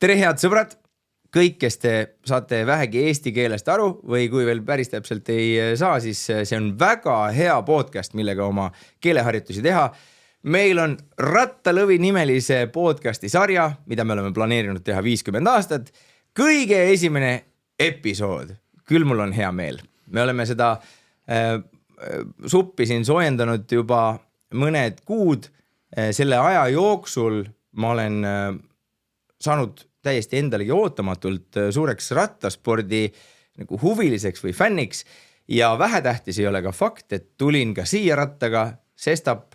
Tere head sõbrad, kõik, kes te saate vähegi eesti keelest aru või kui veel päris täpselt ei saa, siis see on väga hea podcast, millega oma keeleharjutusi teha. Meil on Rattalõvi nimelise podcasti sarja, mida me oleme planeerinud teha 50 aastat. Kõige esimene episood, küll mul on hea meel. Me oleme seda suppi siin soojendanud juba mõned kuud. Selle aja jooksul ma olen saanud täiesti endalegi ootamatult suureks rattaspordi nagu huviliseks või fänniks ja vähetähtis ei ole ka fakt, et tulin ka siia rattaga, sestap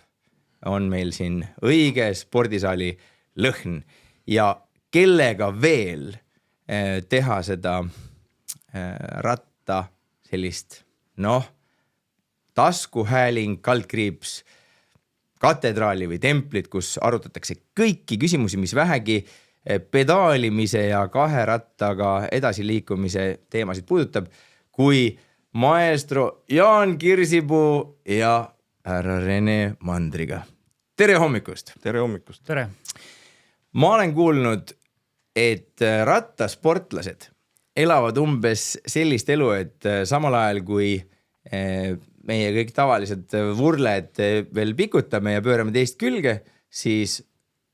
on meil siin õige spordisaali lõhn ja kellega veel teha seda ratta sellist, taskuhääling, kaldkriips, katedraali või templit, kus arutatakse kõiki küsimusi, mis vähegi pedaalimise ja kahe rattaga edasiliikumise teemasid puudutab, kui maestro Jaan Kirsipuu ja härra Rene Mandriga. Tere hommikust! Tere hommikust! Tere! Ma olen kuulnud, et rattasportlased elavad umbes sellist elu, et samal ajal kui meie kõik tavalised vurled veel pikutame ja pöörame teist külge, siis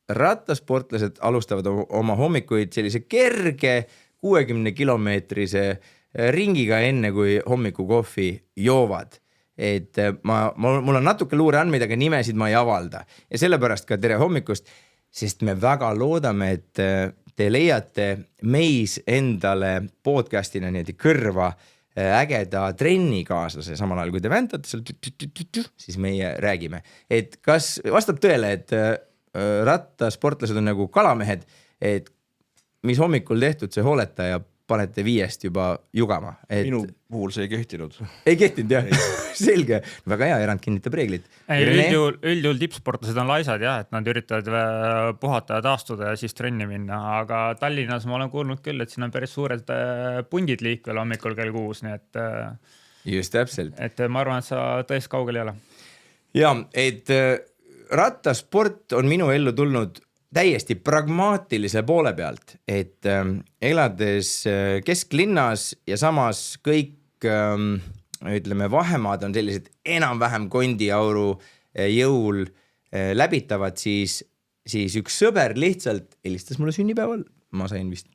rattasportlased alustavad oma hommikuid sellise kerge 60-kilomeetrise ringiga enne, kui hommikukohvi joovad. Et mul on natuke luureandmeid, aga nimesid ma ei avalda. Ja sellepärast ka tere hommikust, sest me väga loodame, et te leiate meis endale podcastina niimoodi kõrva ägeda trennikaaslase, samal ajal kui te väntate seal, siis meie räägime. Et kas vastab tõele, et rattasportlased on nagu kalamehed, et mis hommikul tehtud, see hooleta ja panete 5 juba jugama. Minu puhul see ei kehtinud. Ei kehtinud, jah. Selge. Väga hea, erand kinnitab reeglid. Üldjuhul tippsportlased on laisad, jah, et nad üritavad puhata ja taastuda ja siis trenni minna. Aga Tallinnas ma olen kuulnud küll, et siin on päris suured pundid liikvel hommikul kell 6, nii et just täpselt. Et ma arvan, et sa tõesti kaugel ei ole. Ja, et rattasport on minu ellu tulnud täiesti pragmaatilise poole pealt, et elades kesklinnas ja samas kõik, ütleme, vahemaad on sellised enam-vähem kondiauru jõul läbitavad, siis üks sõber lihtsalt helistas mulle sünnipäeval, ma sain vist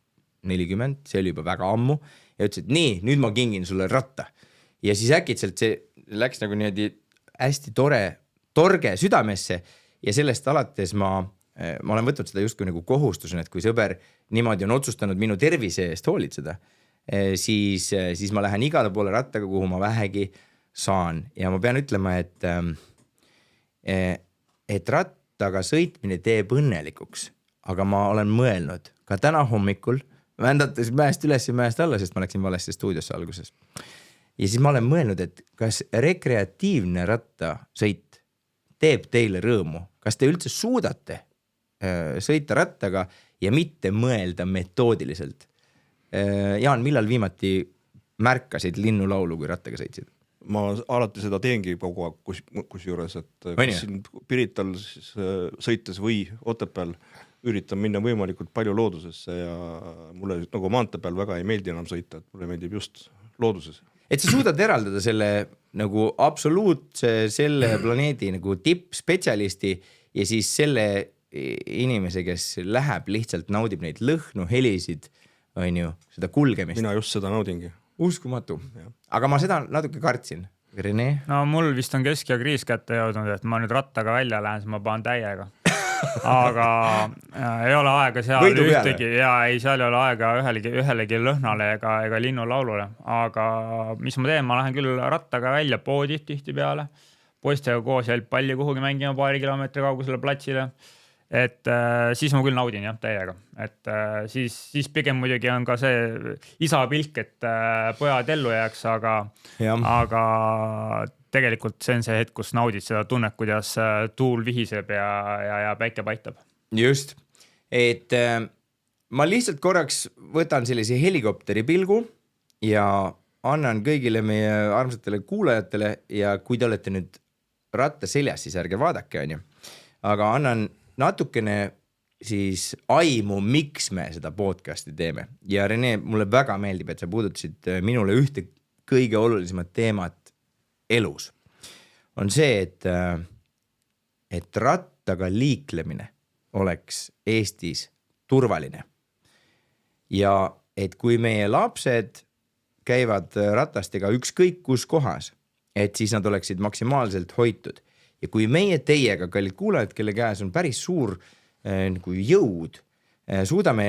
40, see oli juba väga ammu, ja ütles, et nii, nüüd ma kingin sulle ratta. Ja siis äkitselt see läks nagu niimoodi hästi torge südamesse ja sellest alates ma olen võtnud seda justkui nagu kohustusena, et kui sõber niimoodi on otsustanud minu tervise eest hoolitseda, siis ma lähen igale poole rattaga, kuhu ma vähegi saan. Ja ma pean ütlema, et rattaga sõitmine teeb õnnelikuks, aga ma olen mõelnud ka täna hommikul, vändates mäest üles ja mäest alla, sest ma läksin valesse stuudiosse alguses. Ja siis ma olen mõelnud, et kas rekreatiivne rattasõit teeb teile rõõmu? Kas te üldse suudate sõita rattaga ja mitte mõelda metoodiliselt? Jaan, millal viimati märkasid linnulaulu, kui rattaga sõitsid? Ma alati seda teengi kogu aeg, kus juures, et kas siin Pirital sõites või Otepääl üritan minna võimalikult palju loodusesse ja mulle nagu maantee peal väga ei meeldi enam sõita, et mulle meeldib just looduses. Et sa suudad eraldada selle nagu absoluutse selle planeedi nagu tippspetsialisti ja siis selle inimese, kes läheb lihtsalt naudib neid lõhnu, helisid, on ju, seda kulgemist. Mina just seda naudingi. Uskumatu. Aga ma seda natuke kartsin. Rene? No mul vist on kesk ja kriis kätte jõudnud, et ma nüüd rattaga välja lähen, siis ma panen täiega. Aga ei ole aega seal ühtegi ja seal ei ole aega ühelegi lõhnale ega linnulaulule. Aga mis ma teen, ma lähen küll rattaga välja poodi tihti peale. Poistega koos jalgpalli kuhugi mängima paari kilomeetri kaugusele platsile. Et siis ma küll naudin jah täiega. Et siis pigem muidugi on ka see isa pilk, et pojad ellu jääks, aga tegelikult see on see hetk, kus naudid seda tunnet, kuidas tuul vihiseb ja päike paitab. Just. Et ma lihtsalt korraks võtan sellise helikopteri pilgu ja annan kõigile meie armsatele kuulajatele ja kui te olete nüüd ratta seljas, siis ärge vaadake, on ju. Aga annan natukene siis aimu, miks me seda podcasti teeme. Ja Rene, mulle väga meeldib, et sa puudutasid minule ühte kõige olulisemat teemat elus. On see, et rattaga liiklemine oleks Eestis turvaline. Ja et kui meie lapsed käivad ratastega ükskõik kus kohas, et siis nad oleksid maksimaalselt hoitud. Ja kui meie teiega, kallid kuulajad, kelle käes on päris suur nagu jõud, suudame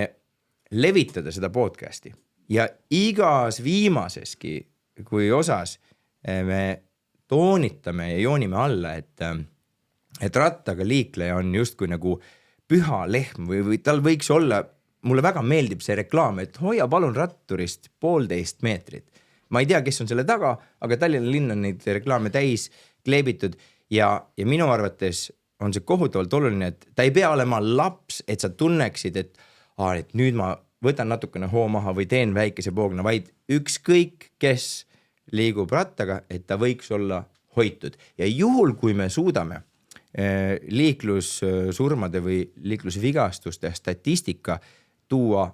levitada seda podcasti ja igas viimaseski, kui osas me toonitame ja joonime alla, et rattaga liikleja on justkui nagu püha lehm või tal võiks olla, mulle väga meeldib see reklaam, et hoia palun ratturist 1,5 meetrit. Ma ei tea, kes on selle taga, aga Tallinna linn on neid reklaame täis kleebitud ja minu arvates on see kohutavalt oluline, et ta ei pea olema laps, et sa tunneksid, et nüüd ma võtan natukene hoo maha või teen väikese poogna, vaid ükskõik, kes liigub rattaga, et ta võiks olla hoitud. Ja juhul, kui me suudame liiklussurmade või liiklusvigastuste statistika tuua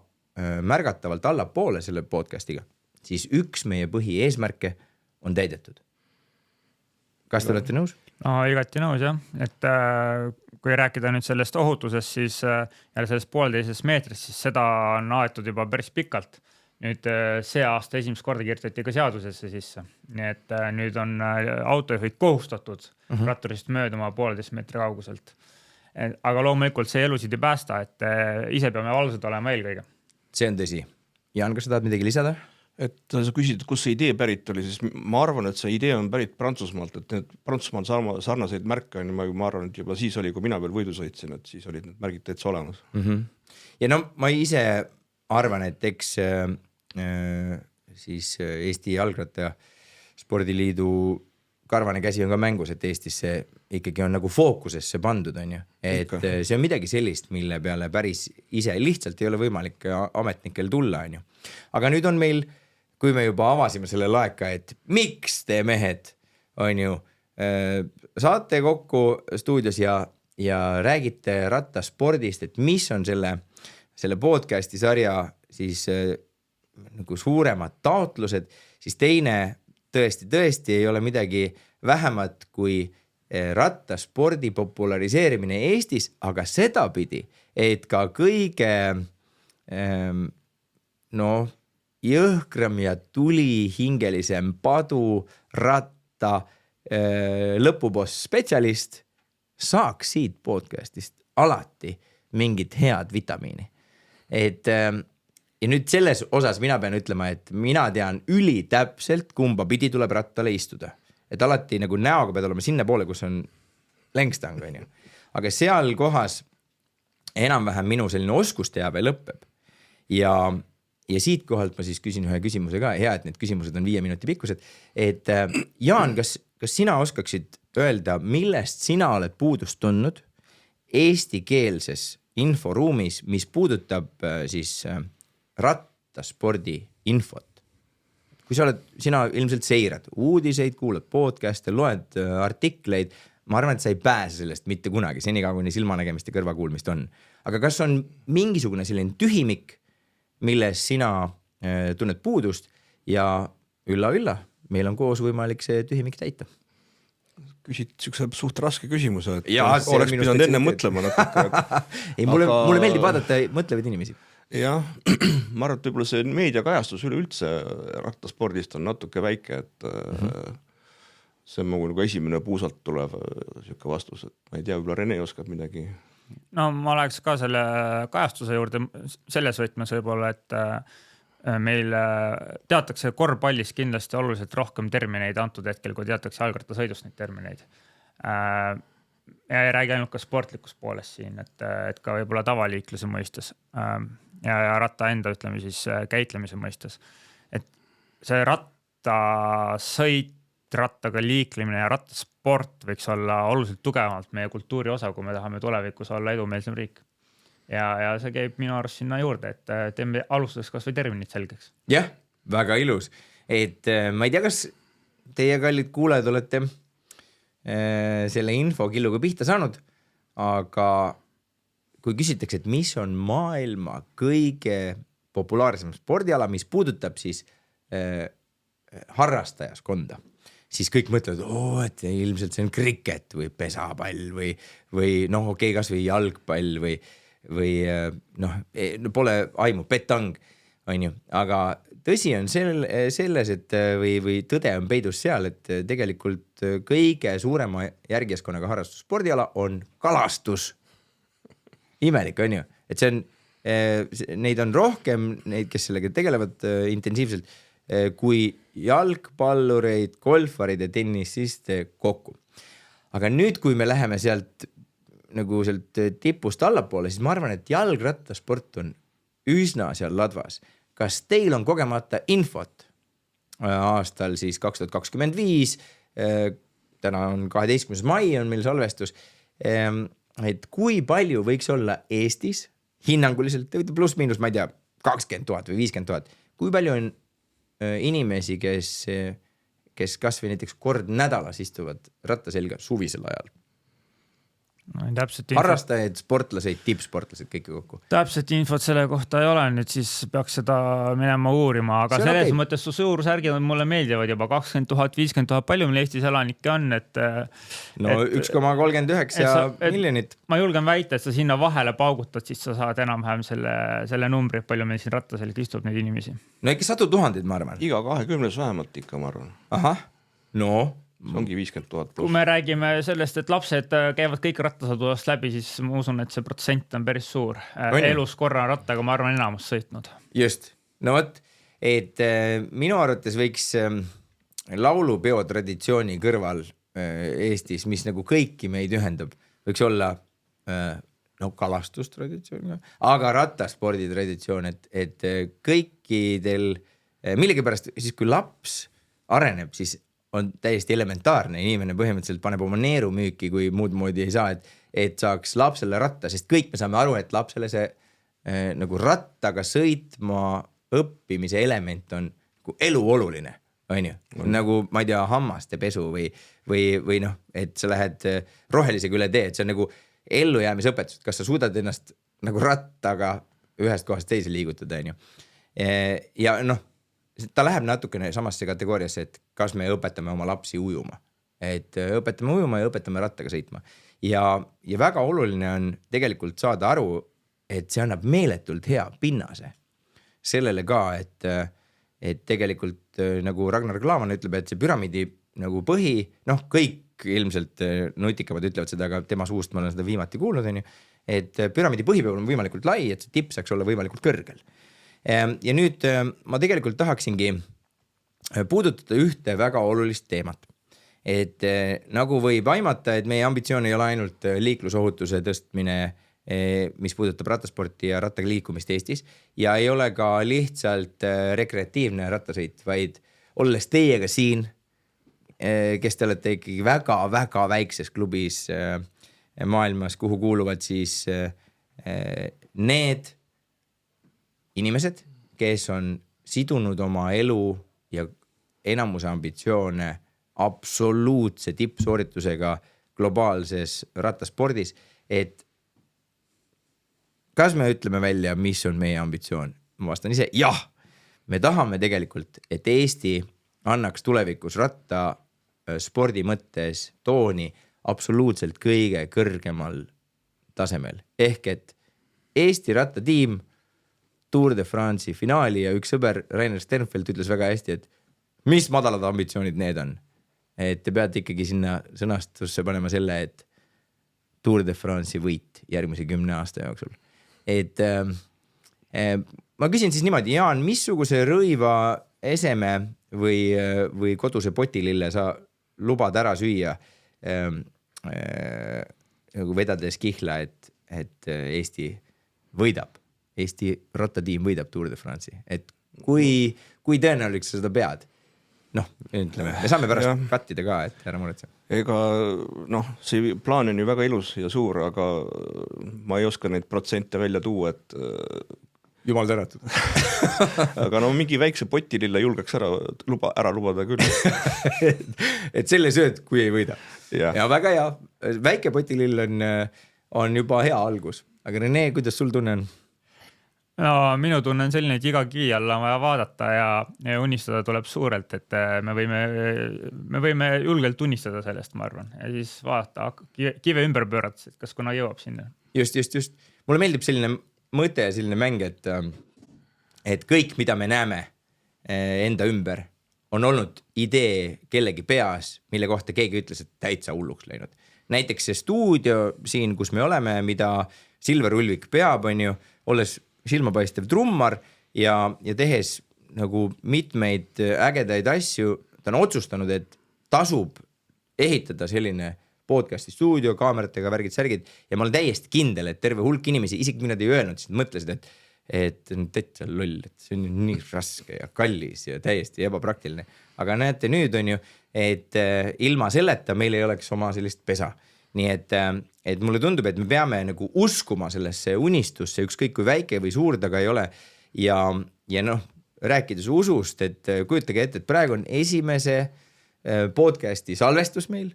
märgatavalt allapoole selle podcastiga, siis üks meie põhieesmärke on täidetud. Kas te olete nõus? No, igati nõus jah, et kui rääkida nüüd sellest ohutusest, siis ja sellest 1,5 meetrist, siis seda on aetud juba päris pikalt. Nüüd see aasta esimest korda kirjutati ka seadusesse sisse. Nii et nüüd on autojuhid kohustatud ratturist mööduma 1,5 meetri kauguselt. Aga loomulikult see elusid ei päästa, et ise peame valvsad olema eelkõige. See on tõsi. Jaan, kas sa tahad midagi lisada? Et sa küsid, kus see idee pärit oli, siis ma arvan, et see idee on pärit Prantsusmaalt, et need Prantsusmaal sarnaseid märke on, ma arvan, et juba siis oli, kui mina veel võidu sõitsin, et siis olid need märgid täitsa olemas. Ja no ma ise arvan, et eks siis Eesti Jalgrattaja Spordiliidu karvane käsi on ka mängus, et Eestis see ikkagi on nagu fookusesse pandud, on ju. Et see on midagi sellist, mille peale päris ise lihtsalt ei ole võimalik ametnikel tulla, on ju. Aga nüüd on meil, kui me juba avasime selle laeka, et miks te mehed, on ju, saate kokku stuudios ja räägite rattaspordist, et mis on selle podcasti sarja siis nagu suuremad taotlused, siis teine tõesti ei ole midagi vähemat kui rattaspordi populariseerimine Eestis, aga sedapidi, et ka kõige jõhkram ja tulihingelisem padu ratta lõpuboss spetsialist saaks siit podcastist alati mingit head vitamiini. Ja nüüd selles osas mina pean ütlema, et mina tean ülitäpselt, kumba pidi tuleb rattale istuda. Et alati nagu näoga pead olema sinna poole, kus on längstang, on ju. Aga seal kohas enam-vähem minu selline oskusteabe lõppeb. Ja siit kohalt ma siis küsin ühe küsimuse ka, hea, et need küsimused on 5 minuti pikkused. Et Jaan, kas sina oskaksid öelda, millest sina oled puudust tundnud eestikeelses inforuumis, mis puudutab siis rattaspordi infot? Kui sina ilmselt seirad uudiseid, kuulad podcast'e, loed artikleid, ma arvan, et sa ei pääse sellest mitte kunagi, senikaua kuni silmanägemist ja kõrvakuulmist on. Aga kas on mingisugune selline tühimik, milles sina tunned puudust ja ülla, meil on koos võimalik see tühimik täita? Küsid siukse suht raske küsimuse, et oleks pidanud enne mõtlema natuke. Ei, mulle meeldib vaadata mõtlevaid inimesi. Jah, ma arvan, et võib-olla see meediakajastus üleüldse rattaspordist on natuke väike, et see on nagu esimene puusalt tulev siuke vastus, et ma ei tea, võib-olla Rene oskab midagi. No ma läheks ka selle kajastuse juurde selles võtmes võib-olla, et meil teatakse korvpallis kindlasti oluliselt rohkem termineid antud hetkel, kui teatakse jalgrattasõidust neid termineid. Ja ei räägi ainult ka sportlikus poolest siin, et ka võib-olla tavaliikluse mõistes ja ratta enda, ütleme siis, käitlemise mõistes. Et see rattasõit, rattaga liiklemine ja rattasport võiks olla oluliselt tugevamalt meie kultuuri osa, kui me tahame tulevikus olla edumeelsem riik. Ja see käib minu arust sinna juurde, et teeme alustades kas või terminid selgeks. Jah, väga ilus. Et ma ei tea, kas teie kallid kuulajad olete selle info killuga pihta saanud, aga kui küsitakse, et mis on maailma kõige populaarsem spordiala, mis puudutab siis harrastajaskonda, siis kõik mõtlevad, et ilmselt see on kriket või pesapall või noh, okei, kas või jalgpall või noh, pole aimu, petang, on ju, aga tõsi on selles, et või tõde on peidus seal, et tegelikult kõige suurema järgijaskonnaga harrastusspordiala on kalastus. Imelik on ju, et see on, neid on rohkem, neid, kes sellega tegelevad intensiivselt, kui jalgpallureid, golfarid ja tennisiste kokku. Aga nüüd, kui me läheme sealt nagu sealt tipust allapoole, siis ma arvan, et jalgrattasport on üsna seal ladvas. Kas teil on kogemata infot aastal siis 2025, täna on 12. mai on meil salvestus, et kui palju võiks olla Eestis hinnanguliselt, pluss miinus, ma ei tea, 20 000 või 50 000, kui palju on inimesi, kes kas või näiteks kord nädalas istuvad rattaselga suvisel ajal? No, harrastajaid, sportlaseid, tippsportlased, kõike kokku. Täpselt infot selle kohta ei ole, nüüd siis peaks seda minema uurima, aga selles mõttes su suursärgid mulle meeldivad juba 20 000, 50 000, palju meil Eestis elanikke on, et no 1,39 miljonit. Ma julgen väita, et sa sinna vahele paugutad, siis sa saad enam-vähem selle numbri, palju meil siin rattaselg istub neid inimesi. No ikka 100 000, ma arvan. Iga 20 vähemalt ikka, ma arvan. Ahah, no see ongi 50 000 plus. Kui me räägime sellest, et lapsed käivad kõik rattasõdudest läbi, siis ma usun, et see protsent on päris suur. Elus korra rattaga, ma arvan, enamus sõitnud. Just. No võt, et minu arvates võiks laulupeo traditsiooni kõrval Eestis, mis nagu kõiki meid ühendab, võiks olla kalastustraditsioon, aga rattaspordi traditsioon, et kõikidel, millegipärast siis kui laps areneb, siis on täiesti elementaarne, inimene põhimõtteliselt paneb oma neeru müüki, kui muud moodi ei saa, et saaks lapsele ratta, sest kõik me saame aru, et lapsele see nagu rattaga sõitma õppimise element on nagu elu oluline, on ju? Nagu, ma ei tea, hammaste pesu või noh, et sa lähed rohelisega üle tee, et see on nagu ellujäämisõpetus, kas sa suudad ennast nagu rattaga ühest kohast teise liigutada, on ju? Ja noh, ta läheb natukene samasse kategooriasse, et kas me õpetame oma lapsi ujuma. Et õpetame ujuma ja õpetame rattaga sõitma. Ja väga oluline on tegelikult saada aru, et see annab meeletult hea pinnase. Sellele ka, et tegelikult nagu Ragnar Klavan ütleb, et see püramiidi nagu põhi, noh kõik ilmselt nutikamad ütlevad seda, aga tema suust ma olen seda viimati kuulnud, on ju, et püramiidi põhi peab olema võimalikult lai, et see tipp saaks olla võimalikult kõrgel. Ja nüüd ma tegelikult tahaksingi puudutada ühte väga olulist teemat. Et nagu võib aimata, et meie ambitsioon ei ole ainult liiklusohutuse tõstmine, mis puudutab rattasporti ja rattaga liikumist Eestis, ja ei ole ka lihtsalt rekreatiivne rattasõit, vaid olles teiega siin, kes te olete ikkagi väga-väga väikses klubis maailmas, kuhu kuuluvad siis need inimesed, kes on sidunud oma elu ja enamuse ambitsioone absoluutse tippsooritusega globaalses rattaspordis, et kas me ütleme välja, mis on meie ambitsioon? Ma vastan ise, jah, me tahame tegelikult, et Eesti annaks tulevikus rattaspordi mõttes tooni absoluutselt kõige kõrgemal tasemel. Ehk et Eesti rattatiim Tour de France'i finaali ja üks sõber Rainer Sternfeld ütles väga hästi, et mis madalad ambitsioonid need on. Et te peate ikkagi sinna sõnastusse panema selle, et Tour de France'i võit järgmise 10 aasta jooksul. Et ma küsin siis niimoodi, Jaan, missuguse rõiva eseme või koduse potilille sa lubad ära süüa nagu vedades kihla, et Eesti võidab? Eesti rattatiim võidab Tour de France'i. Et kui tõenäoliselt sa seda pead? Noh, ütleme, me saame pärast kattida ka, et ära muretse. Ega noh, see plaan on ju väga ilus ja suur, aga ma ei oska neid protsente välja tuua, et Jumal tänatud. Aga no mingi väikse potilille julgeks ära lubada küll. Et selle sööd, kui ei võida. Ja väga hea. Väike potilill on juba hea algus. aga Rene, kuidas sul tunne on? No minu tunne on selline, et iga kivi alla on vaja vaadata ja unistada tuleb suurelt, et me võime julgelt unistada sellest, ma arvan. Ja siis vaadata, kive ümber pöörates, et kas kuna jõuab sinna. Just. Mulle meeldib selline mõte ja selline mäng, et kõik, mida me näeme enda ümber, on olnud idee kellegi peas, mille kohta keegi ütles, et täitsa hulluks läinud. Näiteks see stuudio siin, kus me oleme, mida Silver Ulvik peab, on ju, olles silmapaistev trummar ja tehes nagu mitmeid ägedaid asju, ta on otsustanud, et tasub ehitada selline podcasti stuudio, kaameratega, värgid-särgid ja ma olen täiesti kindel, et terve hulk inimesi, isegi kui nad ei öelnud, siis nad mõtlesid, et täitsa loll, et see on nii raske ja kallis ja täiesti ebapraktiline. Aga näete nüüd on ju, et ilma selleta meil ei oleks oma sellist pesa. Nii et mulle tundub, et me peame nagu uskuma sellesse unistusse, ükskõik kui väike või suur taga ei ole. Ja noh, rääkides usust, et kujutage ette, et praegu on esimese podcasti salvestus meil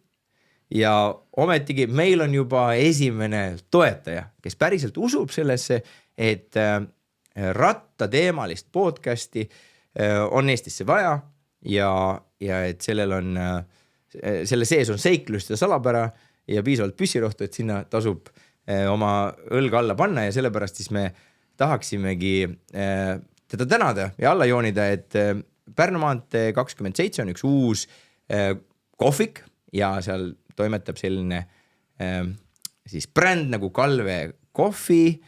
ja ometigi meil on juba esimene toetaja, kes päriselt usub sellesse, et rattateemalist podcasti on Eestisse vaja ja et selle sees on seiklust ja salapära ja piisavalt püssirohtu, et sinna tasub oma õlga alla panna ja sellepärast siis me tahaksimegi teda tänada ja alla joonida, et Pärnu maantee 27 on üks uus kohvik ja seal toimetab selline siis bränd nagu Kalve Kohvi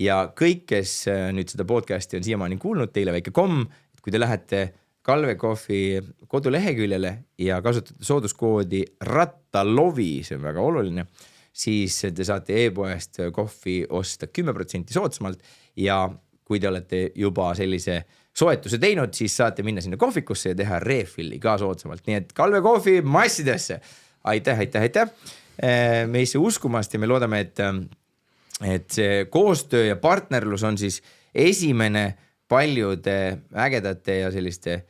ja kõik, kes nüüd seda podcasti on siiamaani kuulnud, teile väike komm, et kui te lähete Kalve Kohvi koduleheküljele ja kasutate sooduskoodi RATTALOVI, see on väga oluline, siis te saate e-poest kohvi osta 10% soodsamalt ja kui te olete juba sellise soetuse teinud, siis saate minna sinna kohvikusse ja teha refilli ka soodsamalt. Nii et Kalve Kohvi massidesse. Aitäh. Meisse uskumast ja me loodame, et see koostöö ja partnerlus on siis esimene paljude ägedate ja selliste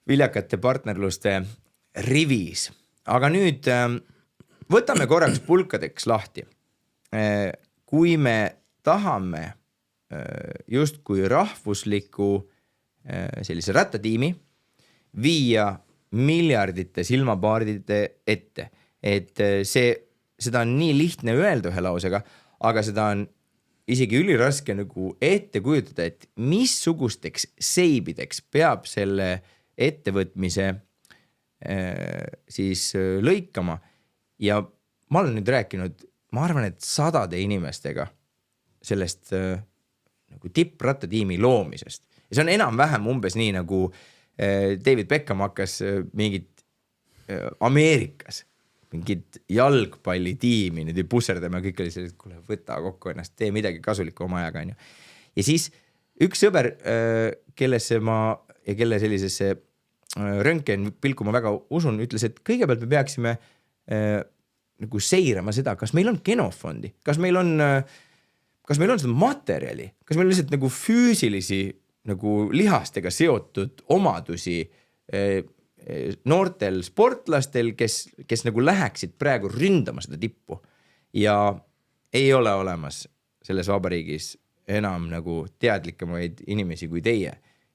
viljakate partnerluste rivis. Aga nüüd võtame korraks pulkadeks lahti. Kui me tahame justkui rahvusliku sellise rattatiimi viia miljardite silmapaardide ette, et seda on nii lihtne öelda ühe lausega, aga seda on isegi üliraske nagu ette kujutada, et missugusteks seibideks peab selle ettevõtmise siis lõikama. Ja ma olen nüüd rääkinud, ma arvan, et sadade inimestega sellest nagu tipprattatiimi loomisest. Ja see on enam-vähem umbes nii, nagu David Beckham hakkas mingit Ameerikas mingit jalgpallitiimi nüüd ei pusserdama ja kõik oli sellised, kuule, võta kokku ennast, tee midagi kasulikku oma ajaga. Ja siis üks sõber, kellesse ma ja kelle sellisesse röntgen pilku ma väga usun, ütles, et kõigepealt me peaksime nagu seirama seda, kas meil on genofondi, kas meil on seda materjali, kas meil on lihtsalt nagu füüsilisi nagu lihastega seotud omadusi noortel sportlastel, kes nagu läheksid praegu ründama seda tippu ja ei ole olemas selles vabariigis enam nagu teadlikemaid inimesi kui teie.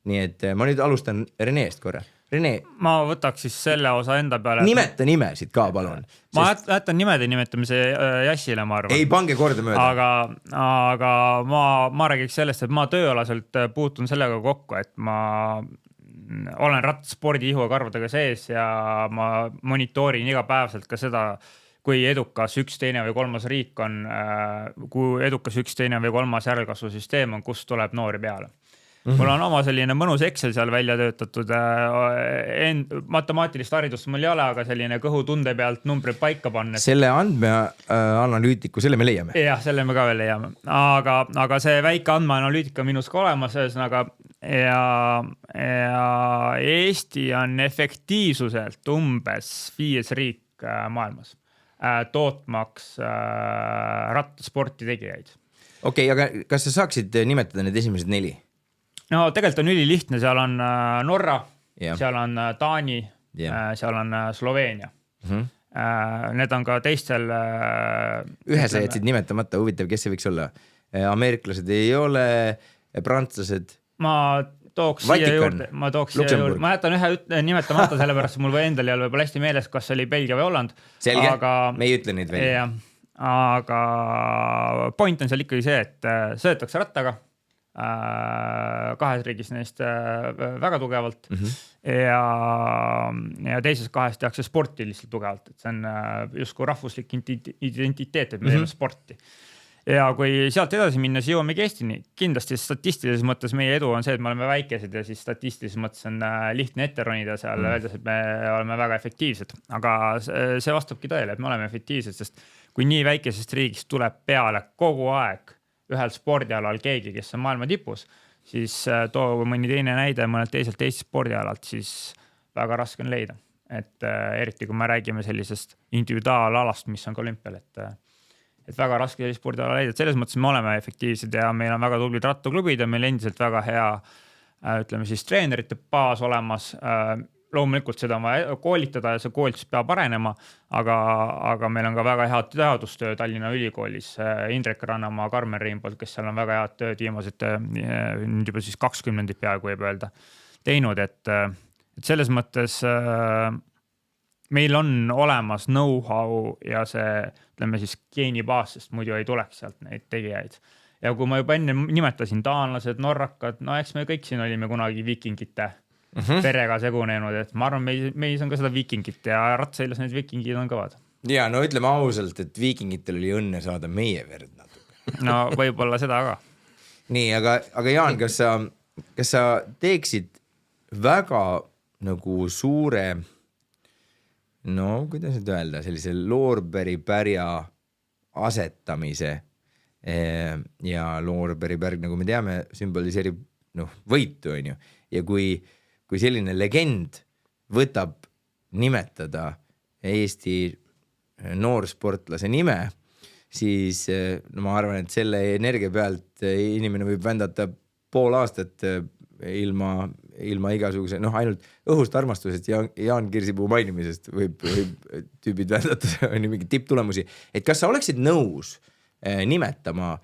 Nii et ma nüüd alustan Reneest korra. Rene, ma võtaks siis selle osa enda peale. Nimeta nimesid ka, palun. Ma jätan nimede nimetamise Jassile, ma arvan. Ei, pange korda mööda. Aga ma räägiks sellest, et ma tööalaselt puutun sellega kokku, et ma olen rattaspordi ihu ja karvadega sees ja ma monitoorin igapäevselt ka seda, kui edukas üks, teine või kolmas riik on, kui edukas üks, teine või kolmas järelkasvusüsteem on, kus tuleb noori peale. Mul on oma selline mõnus Excel seal välja töötatud, matemaatilist haridust mul ei ole, aga selline kõhutunde pealt numbrid paika pannes. Selle andmeanalüütiku, selle me leiame. Jah, selle me ka veel leiame. Aga see väike andmeanalüütika minus ka olemas, ühesõnaga, ja Eesti on efektiivsuselt umbes 5 riik maailmas tootmaks rattasporti tegijaid. Okei, aga kas sa saaksid nimetada need esimesed 4? No tegelikult on ülilihtne, seal on Norra, seal on Taani, seal on Sloveenia. Need on ka teistel... Ühe sa jätsid nimetamata, huvitav, kes see võiks olla? ameeriklased ei ole, prantslased. Ma tooks siia juurde, ma jätan ühe nimetamata sellepärast, mul või endal ei ole võib-olla hästi meeles, kas oli Belgia või Holland. Selge, me ei ütle neid välja. Aga point on seal ikkagi see, et sõetakse rattaga, kahes riigis neist väga tugevalt ja teises kahes tehakse sporti lihtsalt tugevalt, et see on justkui rahvuslik identiteet, et me teeme sporti. Ja kui sealt edasi minna, siis jõuamegi Eestini. Kindlasti statistilises mõttes meie edu on see, et me oleme väikesed ja siis statistilises mõttes on lihtne ette ronida seal, öeldes, et me oleme väga efektiivsed. Aga see vastabki tõele, et me oleme efektiivsed, sest kui nii väikesest riigist tuleb peale kogu aeg ühel spordialal keegi, kes on maailma tipus, siis too mõni teine näide mõnelt teiselt Eesti spordialalt, siis väga raske on leida. Et eriti kui me räägime sellisest individuaalalast, mis on ka olümpial, et väga raske sellist spordiala leida. Selles mõttes me oleme efektiivsed ja meil on väga tublid rattaklubid ja meil endiselt väga hea, ütleme siis treenerite baas olemas. Loomulikult seda on vaja koolitada ja see koolitus peab arenema, aga meil on ka väga head teadustöö Tallinna Ülikoolis. Indrek Rannamaa, Karmen Riimpolt, kes seal on väga head tööd viimased nüüd juba siis 20 peaaegu võib öelda teinud, et selles mõttes meil on olemas know-how ja see, ütleme siis geenibaas, sest muidu ei tuleks sealt neid tegijaid. Ja kui ma juba enne nimetasin taanlased, norrakad, no eks me kõik siin olime kunagi viikingite perega segunenud, et ma arvan, meis on ka seda viikingit ja ratsailas need viikingid on kõvad. Ja no ütleme ausalt, et viikingitel oli õnne saada meie verd natuke. No võib-olla seda ka. Nii, aga Jaan, kas sa teeksid väga nagu suure, no kuidas nüüd öelda, sellise loorberi-pärja asetamise ja loorberi-pärg, nagu me teame, sümboliseerib võitu, on ju. Ja kui selline legend võtab nimetada Eesti noorsportlase nime, siis ma arvan, et selle energia pealt inimene võib vändata pool aastat ilma igasuguse, ainult õhust armastusest ja Jaan Kirsipuu mainimisest võib tüübid vändata mingi tipptulemusi. Et kas sa oleksid nõus nimetama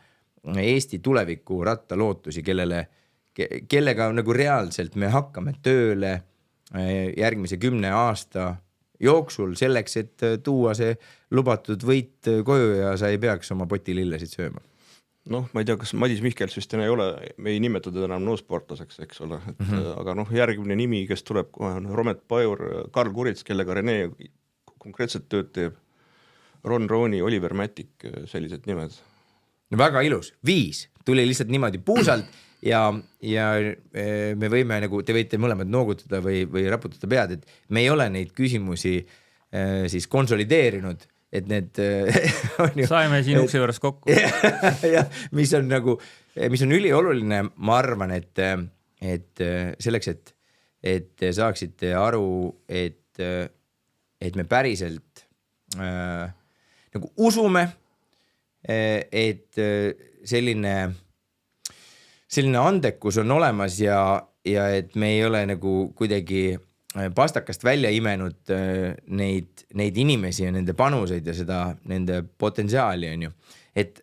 Eesti tuleviku rattalootusi, kellega nagu reaalselt me hakkame tööle järgmise 10 aasta jooksul selleks, et tuua see lubatud võit koju ja sa ei peaks oma potilillesid sööma? Noh, ma ei tea, kas Madis Mihkelsvist ei ole, me ei nimetada enam noosportlaseks, eks ole. Aga järgmine nimi, kes tuleb, on Romet Pajur, Karl Kurits, kellega Rene konkreetselt tööd teeb, Ron Rooni, Oliver Mätik, sellised nimed. No väga ilus, 5 tuli lihtsalt niimoodi puusalt ja me võime nagu, te võite mõlemad noogutada või raputada pead, et me ei ole neid küsimusi siis konsolideerinud, et need on ju, saime siin ukse juures kokku. Ja, mis on ülioluline, ma arvan, et selleks, et saaksite aru, et me päriselt nagu usume, et selline andekus on olemas ja et me ei ole nagu kuidagi pastakast välja imenud neid inimesi ja nende panuseid ja seda nende potentsiaali on ju. Et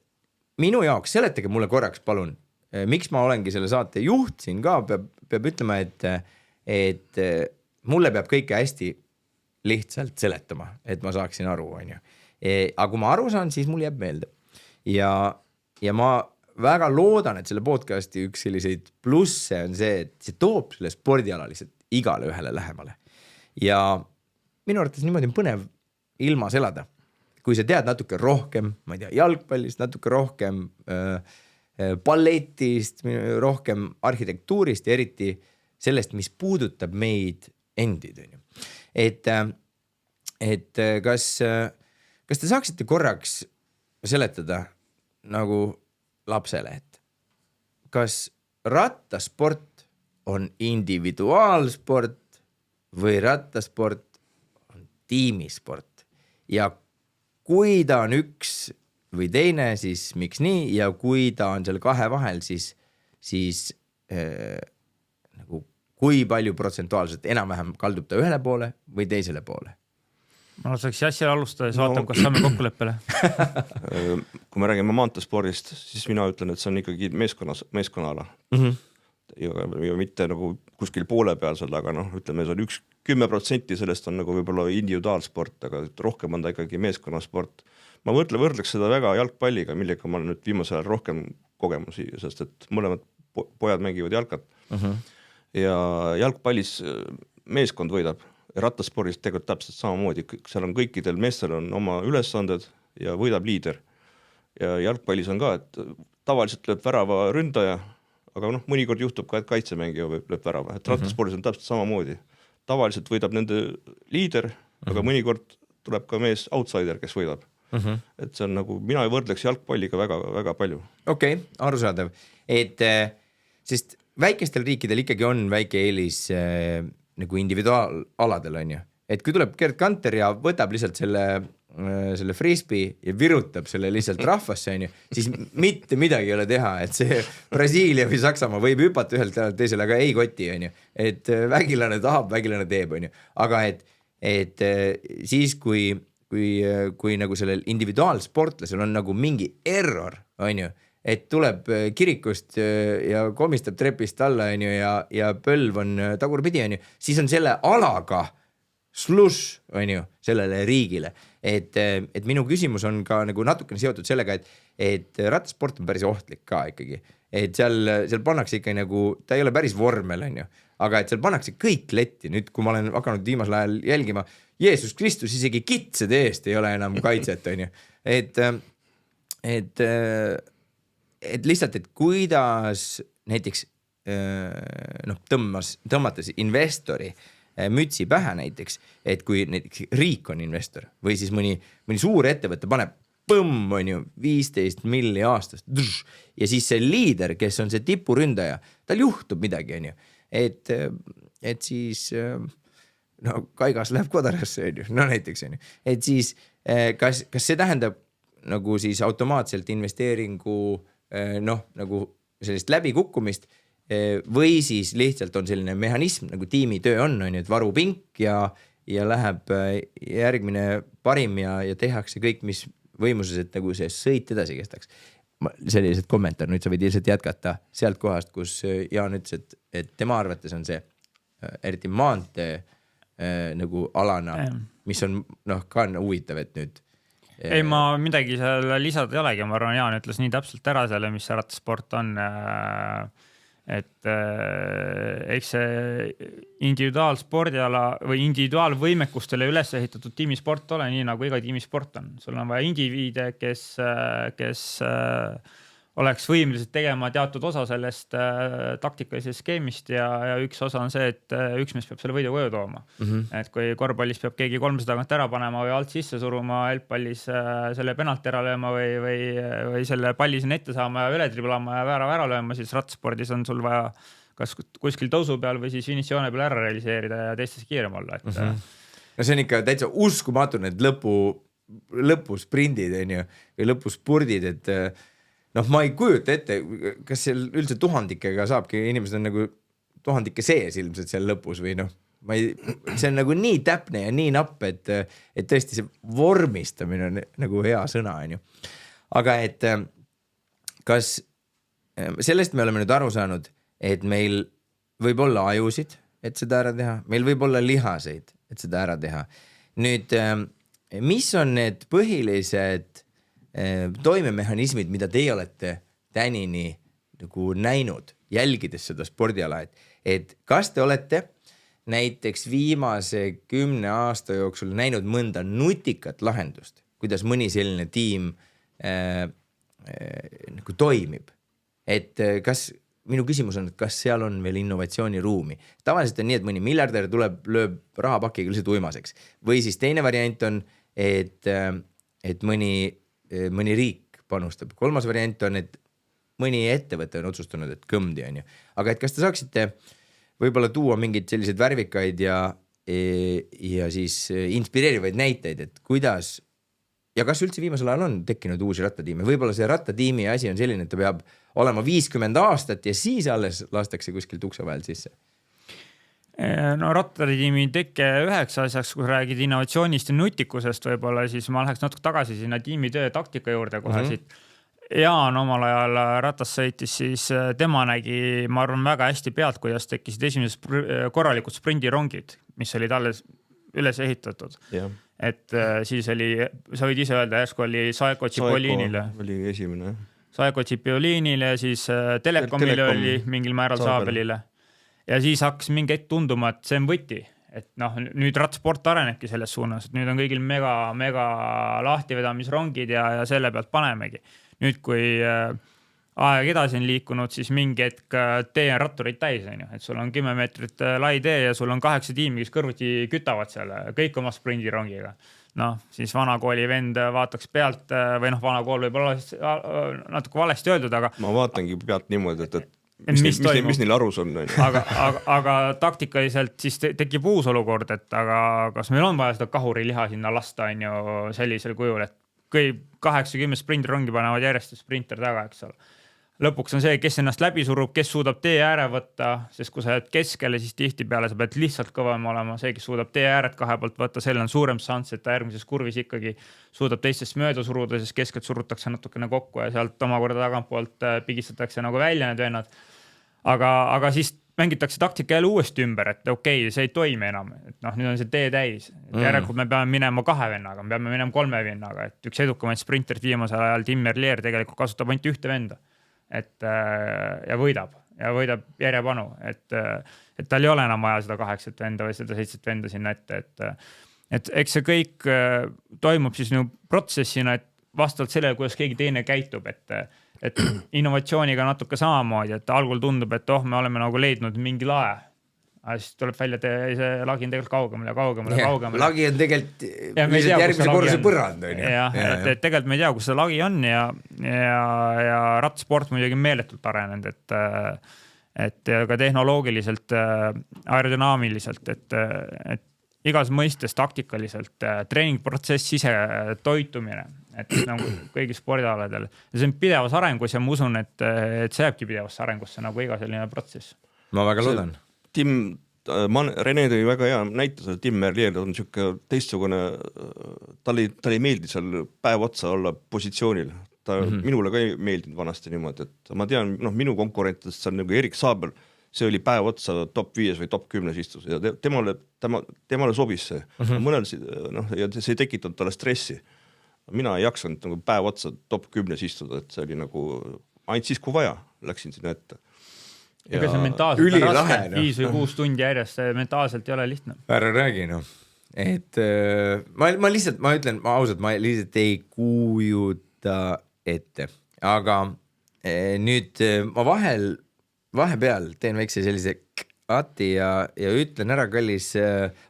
minu jaoks, seletage mulle korraks palun, miks ma olengi selle saate juht siin ka, peab ütlema, et mulle peab kõike hästi lihtsalt seletama, et ma saaksin aru, on ju. Aga kui ma aru saan, siis mul jääb meelde. Ja ma väga loodan, et selle podcasti üks selliseid plusse on see, et see toob selle spordiala lihtsalt igale ühele lähemale. Ja minu arvates niimoodi on põnev ilmas elada. Kui sa tead natuke rohkem, ma ei tea, jalgpallist, natuke rohkem balletist, rohkem arhitektuurist ja eriti sellest, mis puudutab meid endid. Et kas te saaksite korraks seletada nagu lapsele, et kas rattasport on individuaalsport või rattasport on tiimisport ja kui ta on üks või teine, siis miks nii ja kui ta on seal kahe vahel, siis nagu kui palju protsentuaalselt enam-vähem kaldub ta ühele poole või teisele poole? Ma saaks asja alustada ja vaatab, kas saame kokkuleppele. kui me räägime maanteespordist, siis mina ütlen, et see on ikkagi meeskonnaala. Ja mitte nagu kuskil poole peal seal, aga ütleme, see on 10% sellest on nagu võib-olla individuaalsport, aga rohkem on ta ikkagi meeskonnasport. Ma võrdleks seda väga jalgpalliga, millega ma olen nüüd viimasel ajal rohkem kogemusi, sest et mõlemad pojad mängivad jalkat. Ja jalgpallis meeskond võidab. Rattaspordis tegelikult täpselt samamoodi, seal on kõikidel meestel on oma ülesanded ja võidab liider. Ja jalgpallis on ka, et tavaliselt lööb värava ründaja, aga mõnikord juhtub ka, et kaitsemängija lööb värava. Et rattaspordis on täpselt samamoodi. Tavaliselt võidab nende liider, aga mõnikord tuleb ka mees outsider, kes võidab. Et see on nagu, mina võrdleks jalgpalliga väga, väga palju. Okei, arusaadav. Et sest väikestel riikidel ikkagi on väike eelis nagu individuaalaladel on ju. Et kui tuleb Gerd Kanter ja võtab lihtsalt selle frisbee ja virutab selle lihtsalt rahvasse on ju, siis mitte midagi ei ole teha, et see Brasiilia või Saksamaa võib hüpata ühelt teisele, aga ei koti on ju. Et vägilane tahab, vägilane teeb on ju. Aga et siis kui nagu sellel individuaalsportlasel on nagu mingi error on ju, et tuleb kirikust ja komistab trepist alla on ju, ja põlv on tagurpidi on ju, siis on selle alaga slush on ju sellele riigile. Et minu küsimus on ka nagu natukene seotud sellega, et rattasport on päris ohtlik ka ikkagi. Et seal pannakse ikka nagu, ta ei ole päris vormel on ju, aga et seal pannakse kõik letti. Nüüd, kui ma olen hakanud viimasel ajal jälgima, Jeesus Kristus isegi kitsede eest ei ole enam kaitset on ju. Et lihtsalt, et kuidas näiteks tõmmates investori mütsi pähe näiteks, et kui näiteks riik on investor või siis mõni suur ettevõte paneb põmm on ju 15 milli aastast ja siis see liider, kes on see tipuründaja, tal juhtub midagi on ju, et siis kaigas läheb kodarasse on ju, näiteks on ju, et siis kas see tähendab nagu siis automaatselt investeeringu nagu sellist läbikukkumist või siis lihtsalt on selline mehhanism nagu tiimitöö on ju, et varupink ja läheb järgmine parim ja tehakse kõik, mis võimuses, et nagu see sõit edasi kestaks. Sellised kommentaar, nüüd sa võid ilmselt jätkata sealt kohast, kus Jaan ütles, et tema arvates on see eriti maantee nagu alana, mis on ka huvitav, et nüüd ei, ma midagi seal lisada ei olegi, ma arvan, Jaan ütles nii täpselt ära selle, mis see rattasport on, et eks see individuaalspordiala või individuaalvõimekustele üles ehitatud tiimisport ole nii, nagu iga tiimisport on. Sul on vaja indiviide, kes oleks võimelised tegema teatud osa sellest taktikalisest skeemist ja üks osa on see, et üks mees peab selle võidu koju tooma. Et kui korvpallis peab keegi 300 tagant ära panema või alt sisse suruma, jalgpallis selle penalt ära lööma või selle palli sinna ette saama ja üle triblama ja ära lööma, siis rattaspordis on sul vaja kas kuskil tõusu peal või siis finissioone peal ära realiseerida ja teistes kiirem olla. Et... No see on ikka täitsa uskumatu, need lõpusprindid või lõpuspurdid, et ma ei kujuta ette, kas seal üldse tuhandikega saabki, inimesed on nagu tuhandike sees ilmselt seal lõpus või see on nagu nii täpne ja nii napp, et tõesti see vormistamine on nagu hea sõna, on ju. Aga et kas sellest me oleme nüüd aru saanud, et meil võib olla ajusid, et seda ära teha, meil võib olla lihaseid, et seda ära teha. Nüüd, mis on need põhilised toimemehhanismid, mida teie olete tänini nagu näinud, jälgides seda spordiala, et kas te olete näiteks viimase 10 aasta jooksul näinud mõnda nutikat lahendust, kuidas mõni selline tiim nagu toimib, et minu küsimus on, et kas seal on veel innovatsiooniruumi. Tavaliselt on nii, et mõni miljardär lööb rahapakiga lihtsalt uimaseks või siis teine variant on, et mõni riik panustab. Kolmas variant on, et mõni ettevõte on otsustanud, et kõmdi on ju. Aga et kas te saaksite võib-olla tuua mingeid selliseid värvikaid ja siis inspireerivaid näiteid, et kuidas ja kas üldse viimasel ajal on tekkinud uusi rattatiime? Võib-olla see rattatiimi asi on selline, et ta peab olema 50 aastat ja siis alles lastakse kuskil tuksa vahel sisse. No rattaritiimi tekke üheks asjaks, kui räägid innovatsioonist ja nutikusest võib-olla, siis ma läheks natuke tagasi sinna tiimitöö taktika juurde kohe siit. Jaan omal ajal ratas sõitis, siis tema nägi, ma arvan, väga hästi pealt, kuidas tekkisid esimesed korralikud sprindirongid, mis olid alles üles ehitatud. Et siis oli, sa võid ise öelda, järsku oli Saeko Cipolinile. Oli esimene. Saeko Cipolinile ja siis Telekomile oli mingil määral Saabelile. Ja siis hakkas mingi hetk tunduma, et see on võti. Et noh, nüüd rattsport arenebki selles suunas, et nüüd on kõigil mega lahtivedamisrongid ja selle pealt panemegi. Nüüd, kui aeg edasi on liikunud, siis mingi hetk tee on ratturid täis, et sul on 10 meetrit lai tee ja sul on 8 tiimi, kes kõrvuti kütavad seal kõik oma sprindirongiga. Noh, siis vanakooli vend vaataks pealt või noh, vanakool võib olla natuke valesti öeldud, aga ma vaatangi pealt niimoodi, et mis neil arus on. Aga taktikaliselt siis tekib uus olukord, et aga kas meil on vaja seda kahuriliha sinna lasta sellisel kujul, et kui 80 sprindirongi panevad järjest sprinter taga, eks ole. Lõpuks on see, kes ennast läbi surub, kes suudab tee ääre võtta, sest kui sa jääd keskele, siis tihtipeale sa pead lihtsalt kõvem olema. See, kes suudab tee ääret kahe poolt võtta, sellel on suurem šans, et ta järgmises kurvis ikkagi suudab teistest mööda suruda, sest keskelt surutakse natukene kokku ja sealt omakorda tagantpoolt pigistatakse nagu välja need vennad. Aga siis mängitakse taktika jälle uuesti ümber, et okei, see ei toimi enam. Et noh, nüüd on see tee täis. Järelikult me peame minema 2 vennaga, me peame minema 3 vennaga. Et üks edukamaid sprinterid viimasel ajal, Tim Merlier, tegelikult kasutab ainult ühte venda. Ja võidab järjepanu. Et tal ei ole enam vaja seda 8 venda või seda 7 venda sinna ette. Et eks see kõik toimub siis protsessina, et vastavalt sellele, kuidas keegi teine käitub, et innovatsiooniga natuke samamoodi, et algul tundub, et me oleme nagu leidnud mingi lae. Aga siis tuleb välja, et see lagi on tegelikult kaugemale. Lagi on tegelikult järgmise korruse põrand. Et tegelikult me ei tea, kus see lagi on ja rattsport muidugi meeletult arenenud, et ka tehnoloogiliselt, aerodünaamiliselt, et igas mõistes taktikaliselt, treeningprotsess ise toitumine, et nagu kõigi spordialadel. See on pidevas arengus ja ma usun, et see jääbki pidevasse arengusse nagu iga selline protsess. Ma väga loodan. Rene tõi väga hea näitus, et Tim Merlier on niisugune teistsugune, tal ei meeldi seal päev otsa olla positsioonil. Minule ka ei meeldinud vanasti niimoodi, et ma tean, minu konkurentidest see on nagu Erik Saabel, see oli päev otsa top 5 või top 10 istus ja temale sobis see. Mõnel, ja see ei tekitanud talle stressi. Mina ei jaksanud nagu päev otsa top 10 istuda, et see oli nagu ainult siis, kui vaja, läksin sinna ette. Ega see mentaalselt on raske, 5 või 6 tundi järjest, see mentaalselt ei ole lihtne. Ära räägi, et ma ütlen ausalt, ma lihtsalt ei kujuta ette, aga nüüd ma vahepeal teen väikse sellise ati ja ütlen ära kallis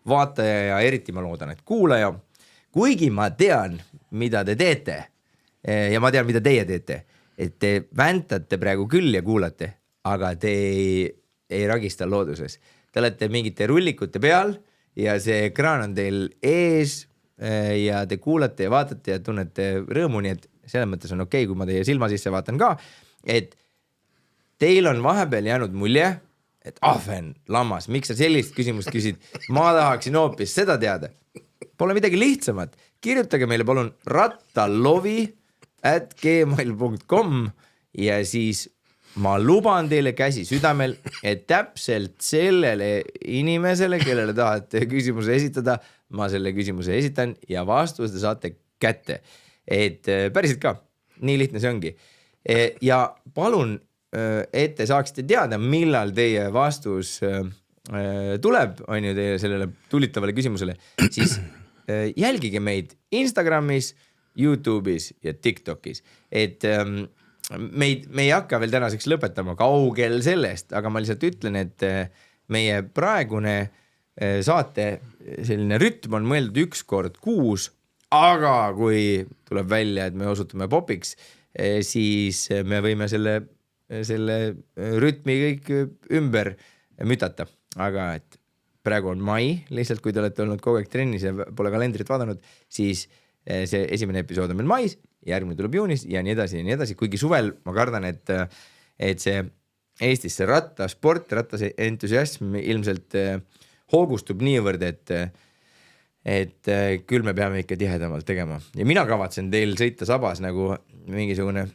vaataja ja eriti ma loodan, et kuulaja, kuigi ma tean, mida te teete ja ma tean, mida teie teete, et te väntate praegu küll ja kuulate, aga te ei ragista looduses. Te olete mingite rullikute peal ja see ekraan on teil ees ja te kuulate ja vaatate ja tunnete rõõmu, nii et selles mõttes on okei, kui ma teie silma sisse vaatan ka, et teil on vahepeal jäänud mulje, et ahven, lammas, miks sa sellist küsimust küsid? Ma tahaksin hoopis seda teada. Pole midagi lihtsamat. Kirjutage meile palun rattalovi@gmail.com ja siis ma luban teile käsi südamel, et täpselt sellele inimesele, kellele tahate küsimuse esitada, ma selle küsimuse esitan ja vastuse saate kätte. Et päriselt ka, nii lihtne see ongi. Ja palun, et te saaksite teada, millal teie vastus tuleb, on ju teie sellele tulitavale küsimusele, siis jälgige meid Instagramis, YouTube'is ja TikTokis. Et me ei hakka veel tänaseks lõpetama kaugel sellest, aga ma lihtsalt ütlen, et meie praegune saate selline rütm on mõeldud 1 kord kuus, aga kui tuleb välja, et me osutume popiks, siis me võime selle rütmi kõik ümber mütata. Aga et praegu on mai, lihtsalt kui te olete olnud kogu aeg trennis ja pole kalendrit vaadanud, siis see esimene episood on meil mais, järgmine tuleb juunis ja nii edasi, kuigi suvel ma kardan, et see Eestis see rattasport, rattase entusiasm ilmselt hoogustub niivõrd, et küll me peame ikka tihedamalt tegema. Ja mina kavatsen teil sõita sabas nagu mingisugune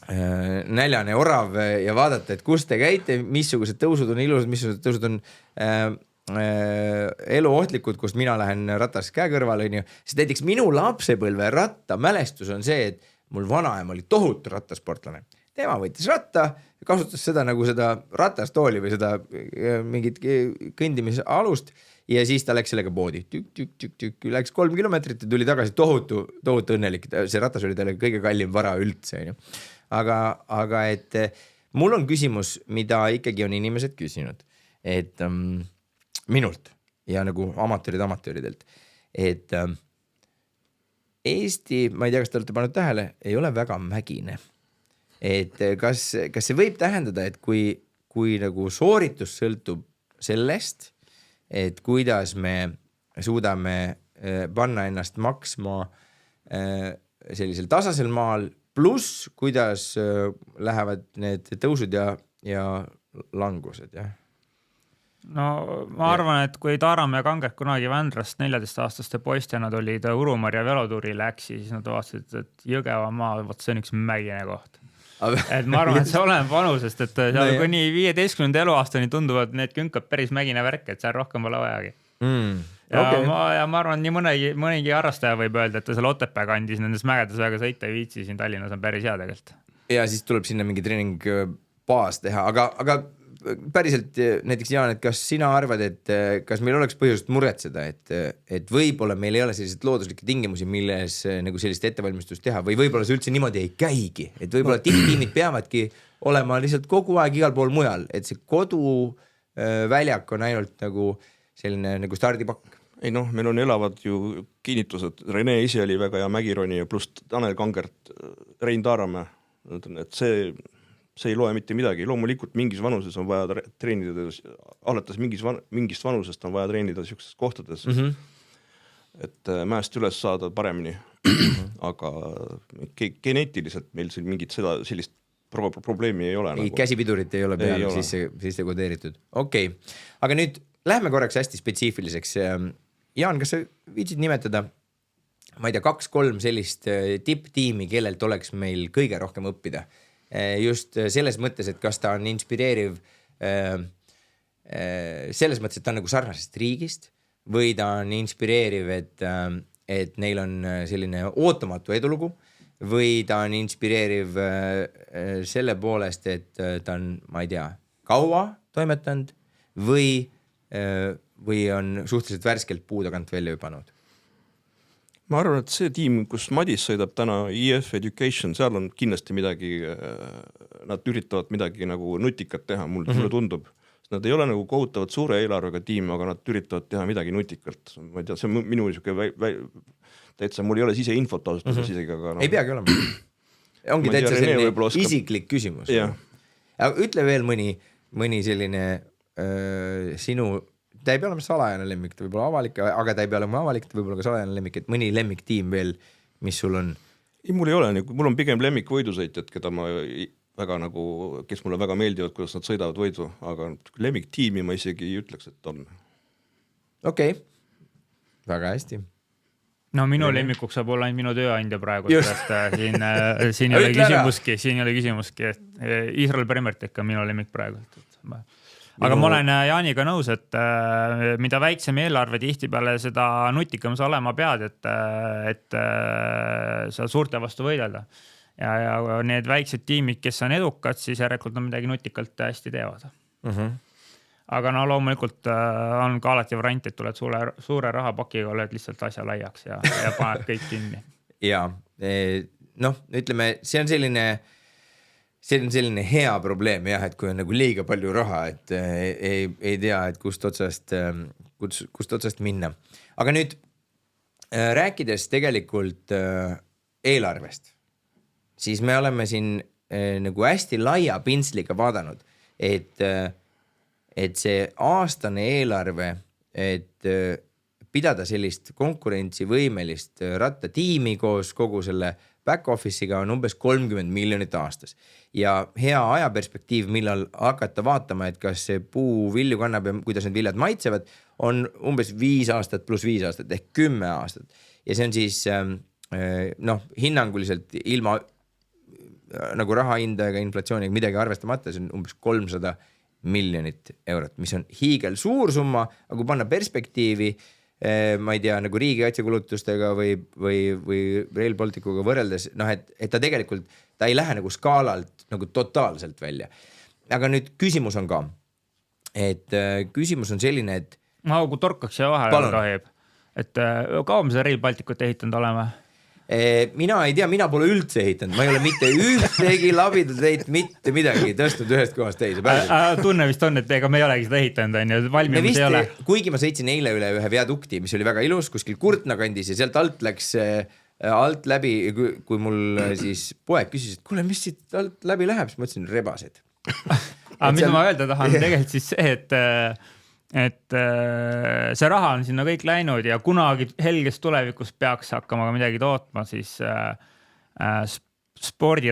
näljane orav ja vaadata, et kus te käite, missugused tõusud on ilusad, missugused tõusud on eluohtlikud, kust mina lähen ratas käe kõrval, on ju. Sest näiteks minu lapsepõlve rattamälestus on see, et mul vanaema oli tohutu rattasportlane. Tema võttis ratta, kasutas seda nagu seda ratastooli või seda mingit kõndimise alust ja siis ta läks sellega poodi. Tükk, läks 3 kilomeetrit ja tuli tagasi tohutu õnnelik. See ratas oli talle kõige kallim vara üldse. Aga et mul on küsimus, mida ikkagi on inimesed küsinud, et minult ja nagu amatööridelt, et Eesti, ma ei tea, kas te olete pannud tähele, ei ole väga mägine. Et kas see võib tähendada, et kui nagu sooritus sõltub sellest, et kuidas me suudame panna ennast maksma sellisel tasasel maal, pluss kuidas lähevad need tõusud ja langused, jah? No ma arvan, et kui Taaram ja Kangert kunagi Vändrast 14-aastaste poistena tulid Urumarja velotuurile äksi, siis nad vaatasid, et Jõgeva maa, võt see on üks mägine koht. Et ma arvan, et see oleneb vanusest, et seal kuni 15. eluaastani tunduvad need künkad päris mägine värk, et seal rohkem pole vajagi. Ja ma arvan, nii mõnegi harrastaja võib öelda, et ta seal Otepää kandis nendes mägedes väga sõita ei viitsi, siin Tallinnas on päris hea tegelikult. Ja siis tuleb sinna mingi treeningbaas teha, aga päriselt näiteks Jaan, et kas sina arvad, et kas meil oleks põhjust muretseda, et võib-olla meil ei ole sellised looduslikke tingimusi, milles nagu sellist ettevalmistust teha või võib-olla see üldse niimoodi ei käigi, et võib-olla tiimid peavadki olema lihtsalt kogu aeg igal pool mujal, et see koduväljak on ainult nagu selline nagu stardipakk. Ei noh, meil on elavad ju kinnitused, Rene ise oli väga hea mägironi ja pluss Tanel Kangert, Rein Taaramäe, et see ei loe mitte midagi. Loomulikult mingis vanuses on vaja treenida, alates mingist vanusest on vaja treenida sellistes kohtades, et mäest üles saada paremini. Aga geneetiliselt meil siin mingit sellist probleemi ei ole. Nagu. Käsipidurit ei ole peale sisse kodeeritud. Okei. Aga nüüd lähme korraks hästi spetsiifiliseks. Jaan, kas sa viitsid nimetada, ma ei tea, 2-3 sellist tipptiimi, kellelt oleks meil kõige rohkem õppida? Just selles mõttes, et kas ta on inspireeriv selles mõttes, et ta on nagu sarnasest riigist või ta on inspireeriv, et neil on selline ootamatu edulugu või ta on inspireeriv selle poolest, et ta on, ma ei tea, kaua toimetanud või on suhteliselt värskelt puu tagant välja hüpanud? Ma arvan, et see tiim, kus Madis sõidab täna, EF Education, seal on kindlasti midagi, nad üritavad midagi nagu nutikat teha, mulle tundub. Nad ei ole nagu kohutavad suure eelarvega tiim, aga nad üritavad teha midagi nutikalt. Ma ei tea, see on minu täitsa, mul ei ole ise infot austustas isegi, aga no. Ei peagi olema. Ongi täitsa selline isiklik küsimus. Ütle veel mõni selline sinu... Ta ei pea olema salajane lemmik, ta võib olla avalik, aga ta ei pea olema avalik, ta võib olla ka salajane lemmik, et mõni lemmiktiim veel, mis sul on? Ei, mul ei ole, mul on pigem lemmik võidusõitjad, keda ma väga nagu, kes mulle väga meeldivad, kuidas nad sõidavad võidu, aga lemmiktiimi ma isegi ei ütleks, et on. Okei. Väga hästi. No minu lemmikuks saab olla minu tööandja praegu, sest siin ei ole küsimuski, et Israel Bremertik on minu lemmik praegu. Aga ma olen Jaaniga nõus, et mida väiksem eelarve tihtipeale seda nutikam sa olema pead, et sa suurte vastu võidelda. Ja need väiksed tiimid, kes on edukad, siis järelikult on midagi nutikalt hästi teevad. Aga no loomulikult on ka alati variant, et tuled suure rahapakiga, oled lihtsalt asja laiaks ja paned kõik kinni. Ja, noh, ütleme, see on selline hea probleem, jah, et kui on nagu liiga palju raha, et ei tea, et kust otsast minna. Aga nüüd rääkides tegelikult eelarvest, siis me oleme siin nagu hästi laia pintsliga vaadanud, et see aastane eelarve, et pidada sellist konkurentsivõimelist rattatiimi koos kogu selle back office'iga on umbes 30 miljonit aastas. Ja hea ajaperspektiiv, millal hakata vaatama, et kas see puu vilju kannab ja kuidas need viljad maitsevad, on umbes 5 aastat pluss 5 aastat ehk 10 aastat. Ja see on siis hinnanguliselt ilma nagu rahahinda ega inflatsiooniga midagi arvestamata, see on umbes 300 miljonit eurot, mis on hiigel suur summa, aga kui panna perspektiivi, ma ei tea, nagu riigikaitsekulutustega või Rail Balticuga võrreldes, et ta tegelikult, ta ei lähe nagu skaalalt nagu totaalselt välja. Aga nüüd küsimus on ka, et küsimus on selline, et ma kui torkaks ja vahele tohib, et kaua me seda Rail Balticut ehitanud oleme? Mina ei tea, mina pole üldse ehitanud, ma ei ole mitte ühtegi labidat ehitanud, mitte midagi tõstnud ühest kohast teise. Tunne vist on, et ega me ei olegi seda ehitanud, valmimus ei ole. Kuigi ma sõitsin eile üle ühe viadukti, mis oli väga ilus, kuskil Kurtna kandis ja sealt alt läks alt läbi, kui mul siis poeg küsis, et kuule, mis siit alt läbi läheb, siis ma ütlesin rebased. Aga mida ma öelda tahan, tegelikult siis see, et see raha on sinna kõik läinud ja kunagi helges tulevikus peaks hakkama ka midagi tootma, siis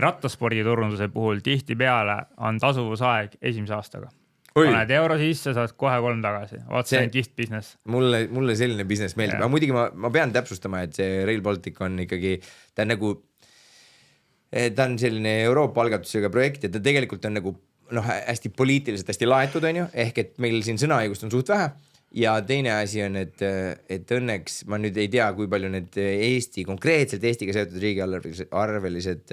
rattaspordi turunduse puhul tihti peale on tasuvusaeg 1. aastaga. Paned euro sisse, saad kohe 3 tagasi. Vaat see on kiht business. Mulle selline business meeldib. Aga muidugi ma pean täpsustama, et see Rail Baltic on ikkagi, ta on selline Euroopa algatusega projekt ja ta tegelikult on nagu hästi poliitiliselt hästi laetud, on ju, ehk et meil siin sõnaõigust on suht vähe ja teine asi on, et õnneks ma nüüd ei tea, kui palju need konkreetselt Eestiga seotud riigiarvelised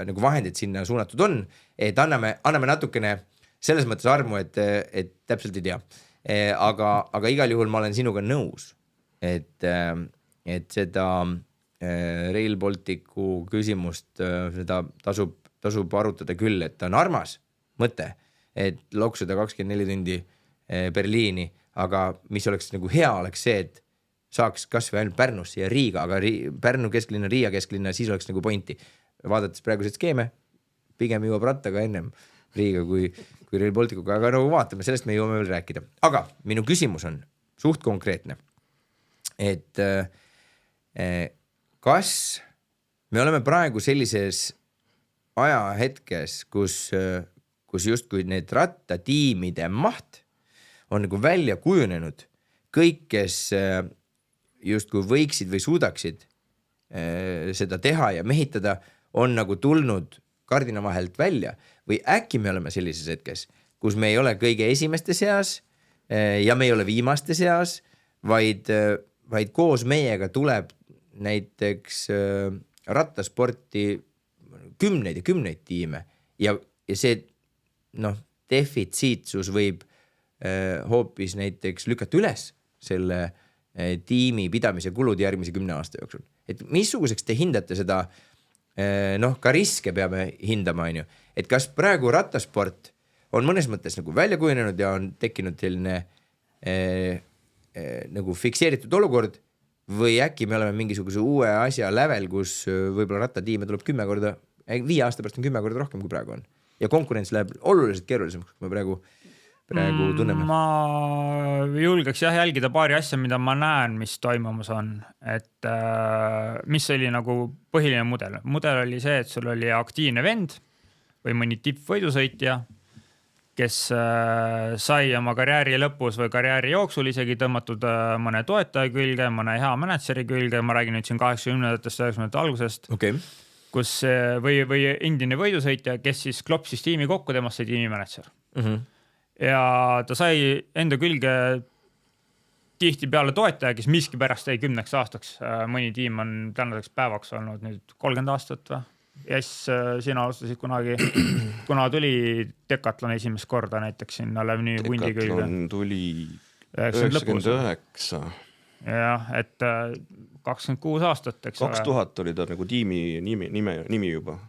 nagu vahendid sinna suunatud on, et anname natukene selles mõttes armu, et täpselt ei tea. Aga igal juhul ma olen sinuga nõus, et seda Rail Balticu küsimust seda tasub arutada küll, et ta on armas mõte, et loksuda 24 tundi Berliini, aga mis oleks nagu hea oleks see, et saaks kas või ainult Pärnusse ja Riiga, aga Pärnu kesklinna, Riia kesklinna, siis oleks nagu pointi. Vaadates praegused skeeme, pigem jõuab rattaga ennem Riiga kui Rail Balticuga, aga nagu vaatame, sellest me jõuame veel rääkida. Aga minu küsimus on suht konkreetne, et kas me oleme praegu sellises ajahetkes, kus justkui need rattatiimide maht on nagu välja kujunenud, kõik, kes justkui võiksid või suudaksid seda teha ja mehitada, on nagu tulnud kardina vahelt välja või äkki me oleme sellises hetkes, kus me ei ole kõige esimeste seas ja me ei ole viimaste seas, vaid koos meiega tuleb näiteks rattasporti kümneid ja kümneid tiime ja see defitsiitsus võib hoopis näiteks lükata üles selle tiimi pidamise kulud järgmise 10 aasta jooksul. Et missuguseks te hindate seda, ka riske peame hindama, on ju. Et kas praegu rattasport on mõnes mõttes nagu välja kujunenud ja on tekkinud selline nagu fikseeritud olukord või äkki me oleme mingisuguse uue asja lävel, kus võib-olla rattatiime tuleb 10 korda, 5 aasta pärast on 10 korda rohkem kui praegu on. Ja konkurents läheb oluliselt keerulisemaks, kui me praegu tunneme. Ma julgeks jälgida paari asja, mida ma näen, mis toimumas on. Et mis oli nagu põhiline mudel. Mudel oli see, et sul oli aktiivne vend või mõni tippvõidusõitja, kes sai oma karjääri lõpus või karjääri jooksul isegi tõmmatud mõne toetaja külge, mõne hea manatseri külge, ma räägin nüüd siin 80-ndatest, 90-ndate algusest. Okay. Kus või endine võidusõitja, kes siis klopsis tiimi kokku, temast sai tiimimanager. Ja ta sai enda külge tihti peale toetaja, kes miski pärast jäi 10 aastaks. Mõni tiim on tänaseks päevaks olnud nüüd 30 aastat või? Yes, sina alustasid kunagi, kuna tuli Decathlon esimest korda näiteks sinna Levny vundi külge. Decathlon tuli 99. Jah, et 26 aastat, eks 2000 oli ta nagu tiimi nimi juba.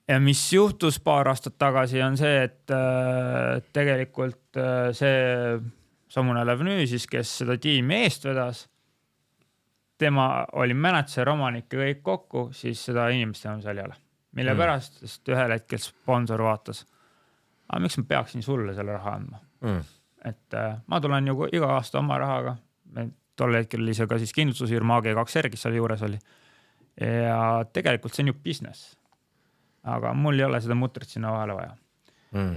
Ja mis juhtus paar aastat tagasi on see, et tegelikult see samune Levny siis, kes seda tiimi eest vedas, tema oli manager, omanik ja kõik kokku, siis seda inimest enam seal ei ole. Mille pärast, sest ühel hetkel sponsor vaatas, aga miks ma peaksin sulle selle raha andma? Et ma tulen ju iga aasta oma rahaga, tol hetkel oli see ka siis kindlustusfirma AG2R, kes seal juures oli. Ja tegelikult see on ju business. Aga mul ei ole seda mutrit sinna vahele vaja.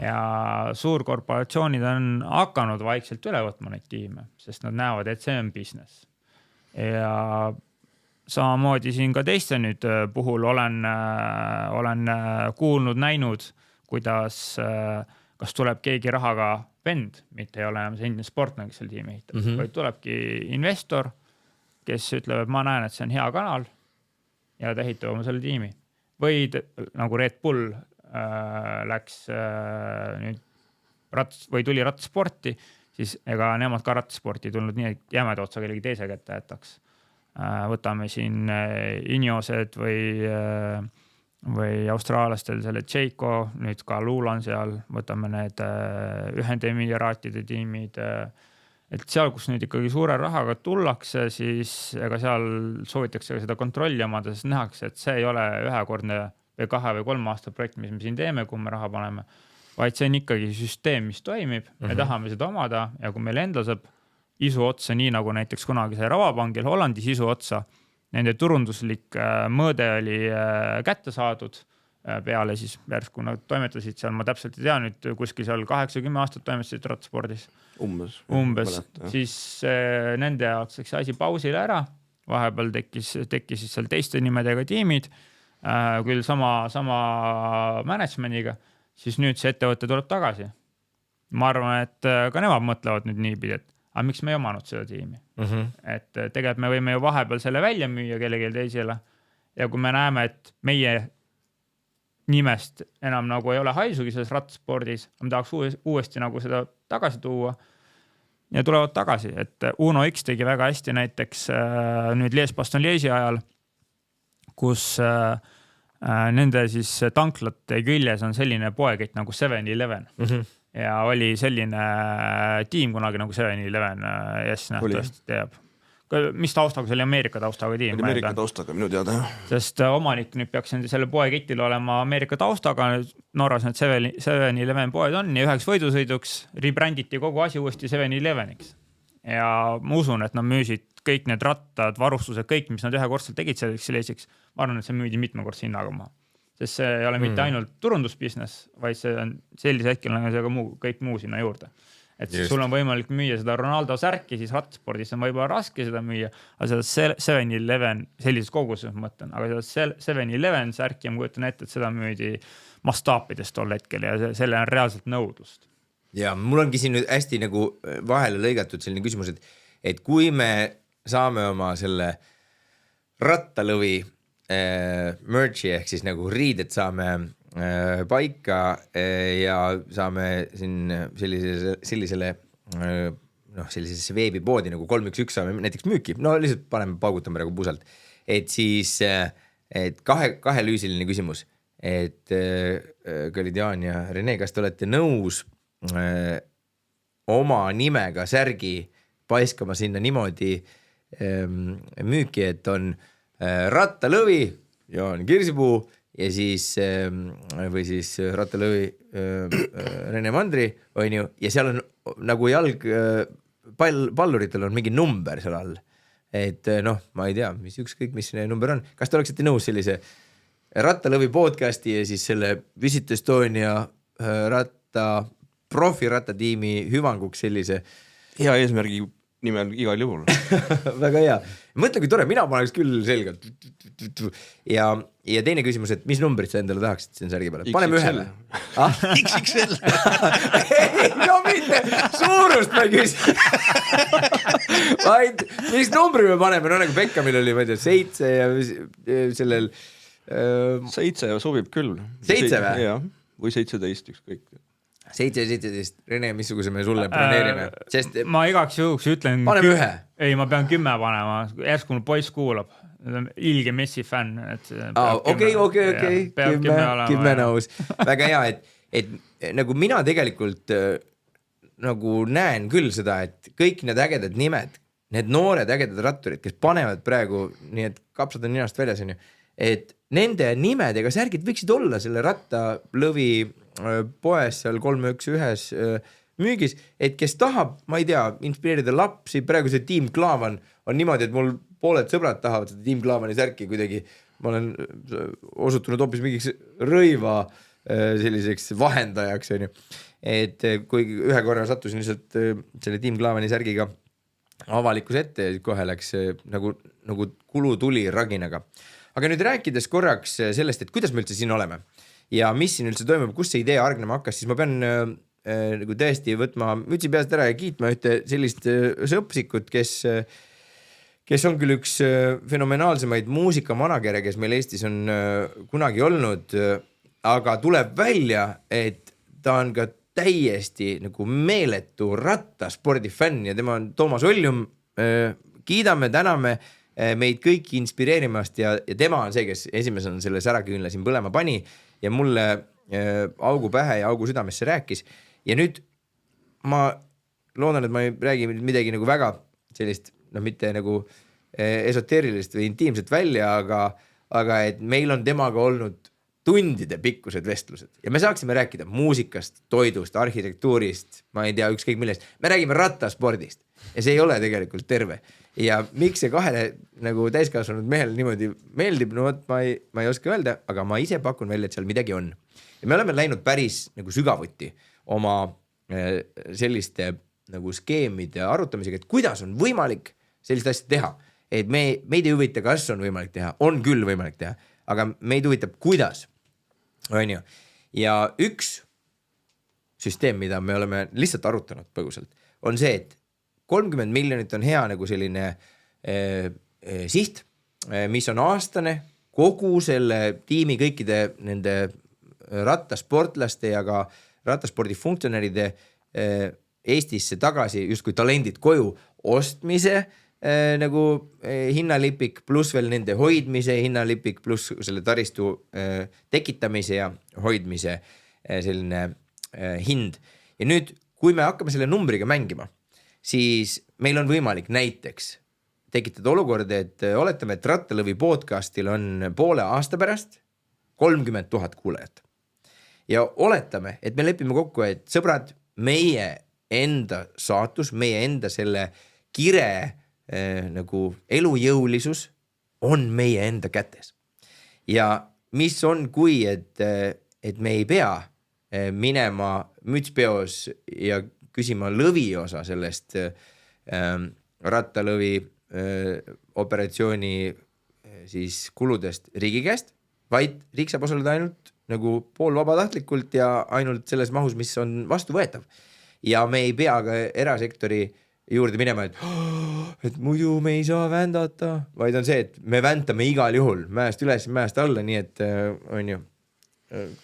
Ja suurkorporatsioonid on hakanud vaikselt üle võtma neid tiime, sest nad näevad, et see on business. Ja samamoodi siin ka teiste nüüd puhul olen kuulnud, näinud, kuidas kas tuleb keegi rahaga vend, mitte ei ole enam see endine sportlane, kes seal tiimi ehitab, vaid tulebki investor, kes ütleb, et ma näen, et see on hea kanal ja ta ehitab oma selle tiimi. Või nagu Red Bull läks nüüd või tuli rattasporti, siis ega nemad ka rattasporti tulnud nii, et jämeda otsa kellegi teise kätte jätaks. Võtame siin Ineosed või austraalastel selle Jayco, nüüd ka Lulan seal, võtame need Ühendemiraatide tiimid, et seal, kus nüüd ikkagi suure rahaga tullakse, siis ega seal soovitakse seda kontrolli omada, sest nähakse, et see ei ole ühekordne või 2 või 3 aasta projekt, mis me siin teeme, kui me raha paneme, vaid see on ikkagi süsteem, mis toimib, me tahame seda omada ja kui meil endal saab isu otsa, nii nagu näiteks kunagi sai Ravapangil Hollandis isu otsa, nende turunduslik mõõde oli kätte saadud peale siis järsku nad toimetasid seal, ma täpselt ei tea nüüd kuskil seal 8-10 aastat toimetasid rattaspordis. Umbes. Siis nende jaoks see asi pausile ära, vahepeal tekkis seal teiste nimedega tiimid, küll sama managemendiga, siis nüüd see ettevõte tuleb tagasi. Ma arvan, et ka nemad mõtlevad nüüd niipidi, et aga miks me ei omanud seda tiimi? Et tegelikult me võime ju vahepeal selle välja müüa kellelegi teisele ja kui me näeme, et meie nimest enam nagu ei ole haisugi selles rattaspordis, me tahaks uuesti nagu seda tagasi tuua ja tulevad tagasi, et Uno X tegi väga hästi näiteks nüüd Lies-Bastogne-Liesi ajal, kus nende siis tanklate küljes on selline poekett nagu 7-Eleven. Ja oli selline tiim kunagi nagu 7-Eleven, nähtavasti teab. Mis taustaga, see oli Ameerika taustaga tiim? Ameerika taustaga, minu teada. Sest omanik nüüd peaks selle poeketil olema Ameerika taustaga, Norras need 7-Eleven poed on ja üheks võidusõiduks rebränditi kogu asi uuesti 7-Eleveniks. Ja ma usun, et nad müüsid kõik need rattad, varustused, kõik, mis nad ühekordselt tegid selliseks, ma arvan, et see müüdi mitmekordse hinnaga maha. Sest see ei ole mitte ainult turundusbusiness, vaid see on sellise hetkel on see ka kõik muu sinna juurde. Et sul on võimalik müüa seda Ronaldo särki, siis rattaspordis on võib-olla raske seda müüa, aga seda 7-Eleven sellises koguses mõtlen, aga seda 7-Eleven särki ma kujutan ette, et seda müüdi mastaapidest tol hetkel ja selle on reaalselt nõudlust. Ja mul ongi siin nüüd hästi nagu vahele lõigatud selline küsimus, et kui me saame oma selle rattalõvi merchi ehk siis nagu riided saame paika ja saame siin sellisele sellisesse veebipoodi nagu 311 saame näiteks müüki, no lihtsalt paneme, paugutame nagu pusalt, et siis et kahelüüsiline küsimus, et kallid Jaan ja Rene, kas te olete nõus oma nimega särgi paiskama sinna niimoodi müüki, et on rattalõvi, Jaan Kirsipuu ja siis või siis rattalõvi Rene Mandri on ju, ja seal on nagu palluritel on mingi number seal all, et ma ei tea, ükskõik mis number on, kas te oleksite nõus sellise rattalõvi podcasti ja siis selle Visit Estonia profirattatiimi hüvanguks sellise hea eesmärgi nimel igal juhul. Väga hea. Mõtle, kui tore, mina paneks küll selgelt. Ja teine küsimus, et mis numbrit sa endale tahaksid siin särgi peale? Paneme ühele. XXL. No mitte, suurust ma ei küsi. Vaid, mis numbri me paneme? No nagu Beckhamil oli, ma ei tea, 7 ja sellel... 7 sobib küll. 7 või? Jah, või 17 ükskõik. 7, Rene, missuguse me sulle planeerime? Sest ma igaks juhuks ütlen... Paneme ühe. Ei, ma pean 10 panema. Järsku mul poiss kuulab. Ilge Messi fänn. Okei. 10 nõus. Väga hea, et nagu mina tegelikult nagu näen küll seda, et kõik need ägedad nimed, need noored ägedad ratturid, kes panevad praegu, nii et kapsad on ninast väljas, on ju, et nende nimedega särgid võiksid olla selle rattalõvi poes seal 311 müügis, et kes tahab, ma ei tea, inspireerida lapsi, praegu see Team Klaavan on niimoodi, et mul pooled sõbrad tahavad seda Team Klaavani särki kuidagi, ma olen osutunud hoopis mingiks rõiva selliseks vahendajaks, on ju. Et kui ühe korra sattusin lihtsalt selle Team Klaavani särgiga avalikus ette ja kohe läks nagu kulu tuli raginaga. Aga nüüd rääkides korraks sellest, et kuidas me üldse siin oleme ja mis siin üldse toimub, kus see idee argnema hakkas, siis ma pean nagu tõesti võtma mütsi peast ära ja kiitma ühte sellist sõpsikut, kes on küll üks fenomenaalsemaid muusikamanagere, kes meil Eestis on kunagi olnud, aga tuleb välja, et ta on ka täiesti nagu meeletu rattaspordifänn ja tema on Toomas Oljum. Kiidame, täname meid kõiki inspireerimast ja tema on see, kes esimesena selle säraküünle siin põlema pani ja mulle augu pähe ja augu südamesse rääkis. Ja nüüd ma loodan, et ma ei räägi midagi nagu väga sellist, mitte nagu esoteerilist või intiimset välja, aga et meil on temaga olnud tundide pikkused vestlused ja me saaksime rääkida muusikast, toidust, arhitektuurist, ma ei tea, ükskõik millest. Me räägime rattaspordist ja see ei ole tegelikult terve. Ja miks see kahele nagu täiskasvanud mehele niimoodi meeldib, no võt, ma ei oska öelda, aga ma ise pakun välja, et seal midagi on. Ja me oleme läinud päris nagu sügavuti oma selliste nagu skeemide arutamisega, et kuidas on võimalik sellist asja teha. Et meid ei huvita, kas on võimalik teha, on küll võimalik teha, aga meid huvitab, kuidas. On ju. Ja üks süsteem, mida me oleme lihtsalt arutanud põgusalt, on see, et 30 miljonit on hea nagu selline siht, mis on aastane kogu selle tiimi kõikide nende rattasportlaste ja ka rattaspordi funktsionäride Eestisse tagasi justkui talendid koju ostmise nagu hinnalipik pluss veel nende hoidmise hinnalipik pluss selle taristu tekitamise ja hoidmise selline hind. Ja nüüd, kui me hakkame selle numbriga mängima, siis meil on võimalik näiteks tekitada olukorda, et oletame, et Rattalõvi podcastil on poole aasta pärast 30 000 kuulajat. Ja oletame, et me lepime kokku, et sõbrad, meie enda saatus, meie enda selle kire nagu elujõulisus on meie enda kätes. Ja mis on, kui et me ei pea minema mütspeos ja küsima lõvi osa sellest Rattalõvi operatsiooni siis kuludest riigi käest, vaid riik saab osaleda ainult nagu pool vabatahtlikult ja ainult selles mahus, mis on vastuvõetav. Ja me ei pea ka erasektori juurde minema, et muidu me ei saa vändata, vaid on see, et me väntame igal juhul mäest üles, mäest alla, nii et on ju,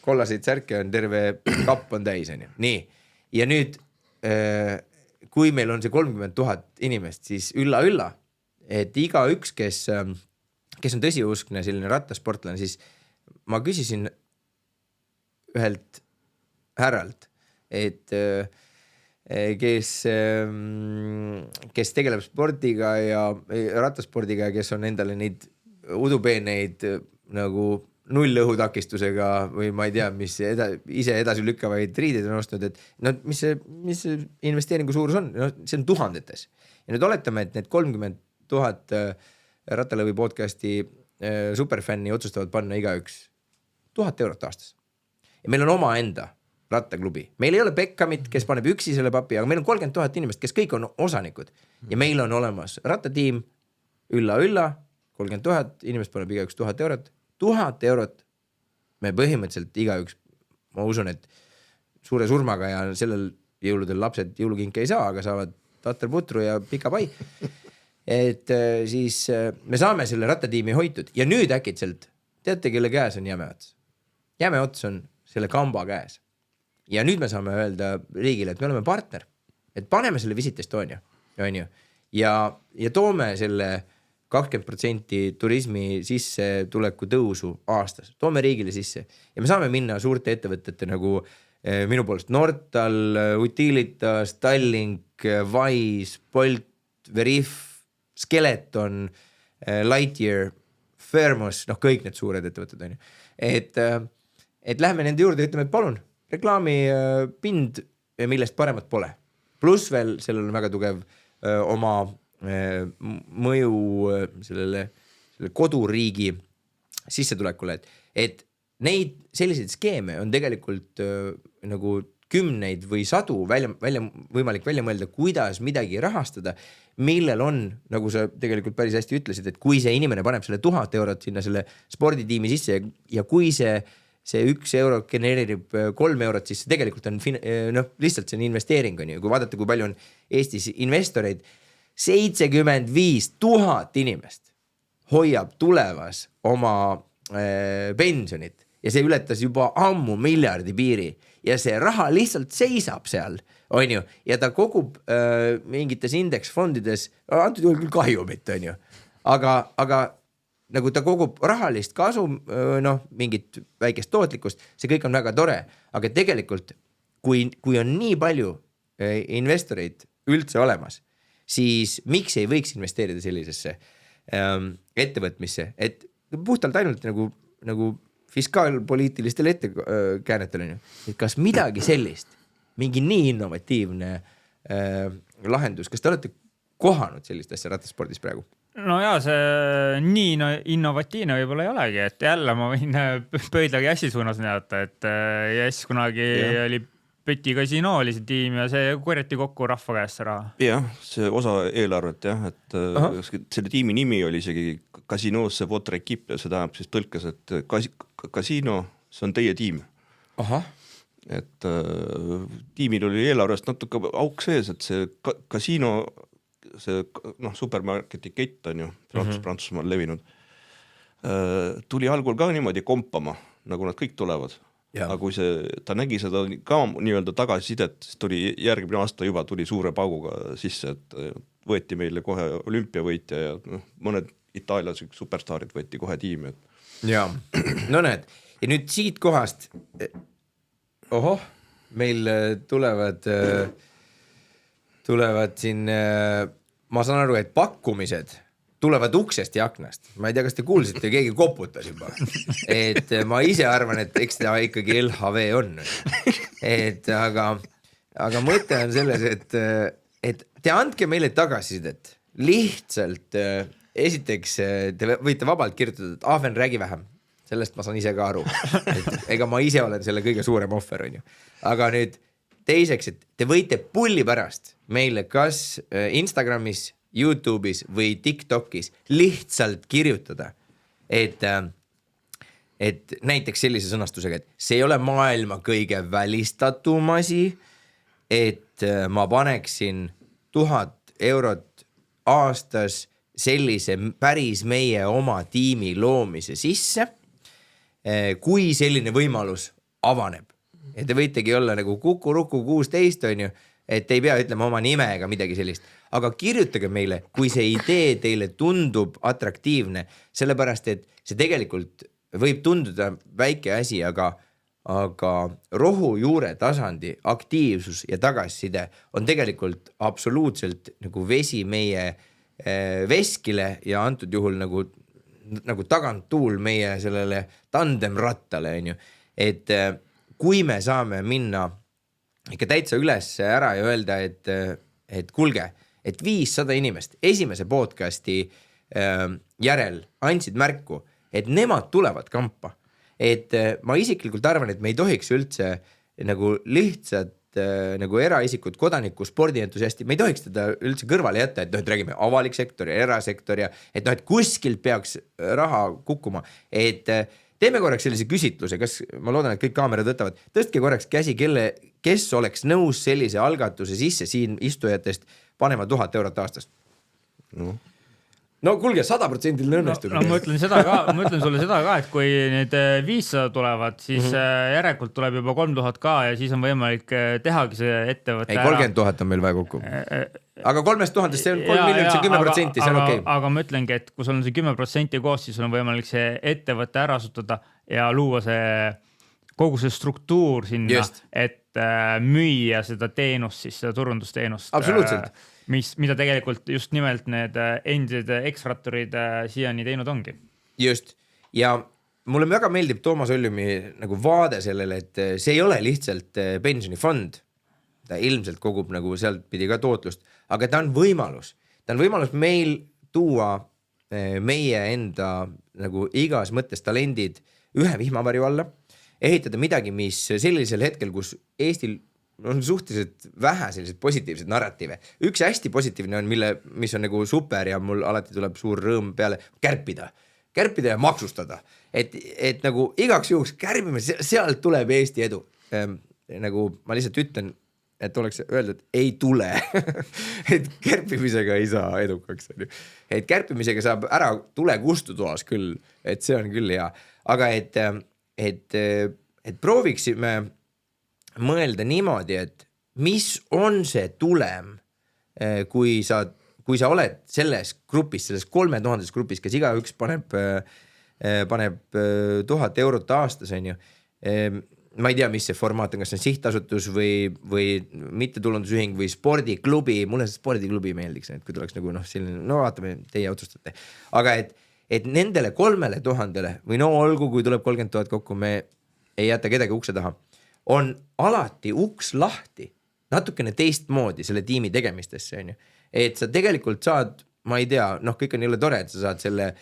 kollaseid särke on terve kapp on täis, on ju. Nii, ja nüüd kui meil on see 30 000 inimest, siis ülla, et iga üks, kes on tõsiuskne selline rattasportlane, siis ma küsisin ühelt härralt, et kes tegeleb spordiga ja rattaspordiga ja kes on endale neid udupeeneid nagu nullõhutakistusega või ma ei tea, mis ise edasi lükkavaid riideid on ostnud, et no, mis see investeeringu suurus on? No, see on tuhandetes. Ja nüüd oletame, et need 30 000 Rattalõvi podcasti superfänni otsustavad panna igaüks 1000 eurot aastas. Ja meil on oma enda rattaklubi. Meil ei ole Beckhamit, kes paneb üksi selle papi, aga meil on 30 000 inimest, kes kõik on osanikud. Ja meil on olemas rattatiim, ülla, 30 000 inimest paneb igaüks 1000 eurot. 1000 eurot me põhimõtteliselt igaüks, ma usun, et suure surmaga ja sellel jõuludel lapsed jõulukinke ei saa, aga saavad taterputru ja pika pai. Et siis me saame selle rattatiimi hoitud ja nüüd äkitselt, teate, kelle käes on jämeots? Jämeots on selle kamba käes. Ja nüüd me saame öelda riigile, et me oleme partner, et paneme selle Visit Estonia, on ju, ja toome selle 20% turismi sisse tuleku tõusu aastas. Toome riigile sisse. Ja me saame minna suurte ettevõtete nagu minu poolest Nortal, Utilitas, Tallink, Wise, Bolt, Veriff, Skeleton, Lightyear, Thermos, noh kõik need suured ettevõtted on ju. Et lähme nende juurde ja ütleme, et palun, reklaami pind millest paremat pole. Pluss veel sellel on väga tugev oma mõju sellele koduriigi sissetulekule, et neid selliseid skeeme on tegelikult nagu kümneid või sadu võimalik välja mõelda, kuidas midagi rahastada, millel on, nagu sa tegelikult päris hästi ütlesid, et kui see inimene paneb selle 1000 eurot sinna selle sporditiimi sisse ja kui see 1 euro genereerib 3 eurot, siis see tegelikult on lihtsalt see on investeering on ju, kui vaadata, kui palju on Eestis investoreid, 75 000 inimest hoiab tulevas oma pensionit ja see ületas juba ammu miljardi piiri ja see raha lihtsalt seisab seal, on ju, ja ta kogub mingites indeksfondides, antud juhul küll kahjumit, on ju, aga nagu ta kogub rahalist kasu, mingit väikest tootlikkust, see kõik on väga tore, aga tegelikult kui on nii palju investoreid üldse olemas, siis miks ei võiks investeerida sellisesse ettevõtmisse, et puhtalt ainult nagu fiskaalpoliitilistel ettekäänetel on ju, et kas midagi sellist, mingi nii innovatiivne lahendus, kas te olete kohanud sellist asja rattaspordis praegu? No jaa, see nii innovatiivne võib-olla ei olegi, et jälle ma võin pöidlagi Jassi suunas näidata, et Jass kunagi oli Peti Casino oli see tiim ja see korjati kokku rahva käest raha. Jah, see osa eelarvet jah, et selle tiimi nimi oli isegi Casinosse votre équipe ja see tähendab siis tõlkes, et Casino, see on teie tiim. Aha. Et tiimil oli eelarvest natuke auk sees, et see Casino, see supermarketi kett on ju Prantsusmaal levinud, tuli algul ka niimoodi kompama, nagu nad kõik tulevad. Ja. Aga kui ta nägi seda ka nii-öelda tagasisidet, siis tuli järgmine aasta juba tuli suure pauguga sisse, et võeti meile kohe olümpiavõitja ja mõned itaallased superstaarid võeti kohe tiimi. Ja, no näed, ja nüüd siit kohast, meil tulevad siin, ma saan aru, et pakkumised tulevad uksest ja aknast. Ma ei tea, kas te kuulsite, keegi koputas juba. Et ma ise arvan, et eks ta ikkagi LHV on. Et aga mõte on selles, et te andke meile tagasisidet. Lihtsalt esiteks te võite vabalt kirjutada, et Ahven räägi vähem. Sellest ma saan ise ka aru. Et ega ma ise olen selle kõige suurem ohver, on ju. Aga nüüd teiseks, et te võite pulli pärast meile kas Instagramis, YouTube'is või TikTokis lihtsalt kirjutada, et näiteks sellise sõnastusega, et see ei ole maailma kõige välistatum asi, et ma paneksin 1000 eurot aastas sellise päris meie oma tiimi loomise sisse, kui selline võimalus avaneb. Ja te võitegi olla nagu Kuku 16, on ju, et ei pea ütlema oma nime ega midagi sellist. Aga kirjutage meile, kui see idee teile tundub atraktiivne, sellepärast, et see tegelikult võib tunduda väike asi, aga rohujuure tasandi aktiivsus ja tagasiside on tegelikult absoluutselt nagu vesi meie veskile ja antud juhul nagu taganttuul meie sellele tandemrattale, on ju. Et kui me saame minna ikka täitsa üles ära ja öelda, et kuulge, et 500 inimest esimese podcasti järel andsid märku, et nemad tulevad kampa. Et ma isiklikult arvan, et me ei tohiks üldse nagu lihtsalt nagu eraisikud, kodaniku, spordientusiasti, me ei tohiks teda üldse kõrvale jätta, et räägime avalik sektor ja erasektor ja et kuskilt peaks raha kukkuma, et teeme korraks sellise küsitluse, ma loodan, et kõik kaamerad võtavad, tõstke korraks käsi, kes oleks nõus sellise algatuse sisse siin istujatest panema 1000 eurot aastast. No kuulge, 100% õnnestub. No ma ütlen sulle seda ka, et kui need 500 tulevad, siis järelikult tuleb juba 3000 ka ja siis on võimalik tehagi see ettevõte. Ei, 30 000 on meil vaja kokku. Aga 3000, see on 3 miljonit, see 10%, see on okei. Aga ma ütlengi, et kui sul on see 10% koos, siis sul on võimalik see ettevõte ära asutada ja luua see kogu see struktuur sinna, et müüa seda teenust, siis seda turundusteenust. Absoluutselt. Mida tegelikult just nimelt need endid X-ratturid siiani teinud ongi. Just. Ja mulle väga meeldib Toomas Oljumi nagu vaade sellele, et see ei ole lihtsalt pensionifond, ta ilmselt kogub nagu sealt pidi ka tootlust, aga ta on võimalus meil tuua meie enda nagu igas mõttes talendid ühe vihmavarju alla, ehitada midagi, mis sellisel hetkel, kus Eestil on suhteliselt vähe selliseid positiivseid narratiive. Üks hästi positiivne on, mis on nagu super ja mul alati tuleb suur rõõm peale, kärpida ja maksustada. Et nagu igaks juhuks kärbime, sealt tuleb Eesti edu. Nagu ma lihtsalt ütlen, et oleks öeldud, ei tule. Et kärpimisega ei saa edukaks. Et kärpimisega saab ära tule kustutoas küll, et see on küll hea. Aga et prooviksime mõelda niimoodi, et mis on see tulem, kui sa oled selles grupis, selles 3000 grupis, kes igaüks paneb 1000 eurot aastas, on ju. Ma ei tea, mis see formaat on, kas see on sihtasutus või mittetulundusühing või spordiklubi, mulle see spordiklubi meeldiks, et kui tuleks nagu selline, vaatame, teie otsustate. Aga et nendele 3000 või olgu, kui tuleb 30 000 kokku, me ei jäta kedagi ukse taha, on alati uks lahti, natukene teistmoodi selle tiimi tegemistesse, on ju. Et sa tegelikult saad, ma ei tea, kõik on jälle tore, et sa saad selle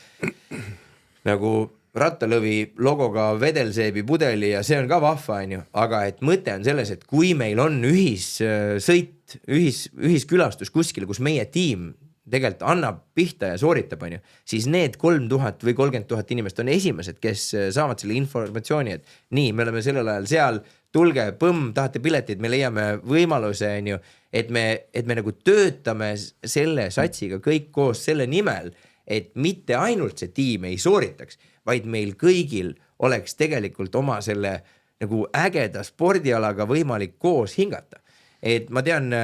nagu rattalõvi logoga vedelseebi pudeli ja see on ka vahva, on ju, aga et mõte on selles, et kui meil on ühissõit, ühiskülastus kuskil, kus meie tiim tegelikult annab pihta ja sooritab, on ju, siis need 3000 või 30 000 inimest on esimesed, kes saavad selle informatsiooni, et nii, me oleme sellel ajal seal, tulge, tahate piletid, me leiame võimaluse, on ju, et me nagu töötame selle satsiga kõik koos selle nimel, et mitte ainult see tiim ei sooritaks, vaid meil kõigil oleks tegelikult oma selle nagu ägeda spordialaga võimalik koos hingata. Et ma tean,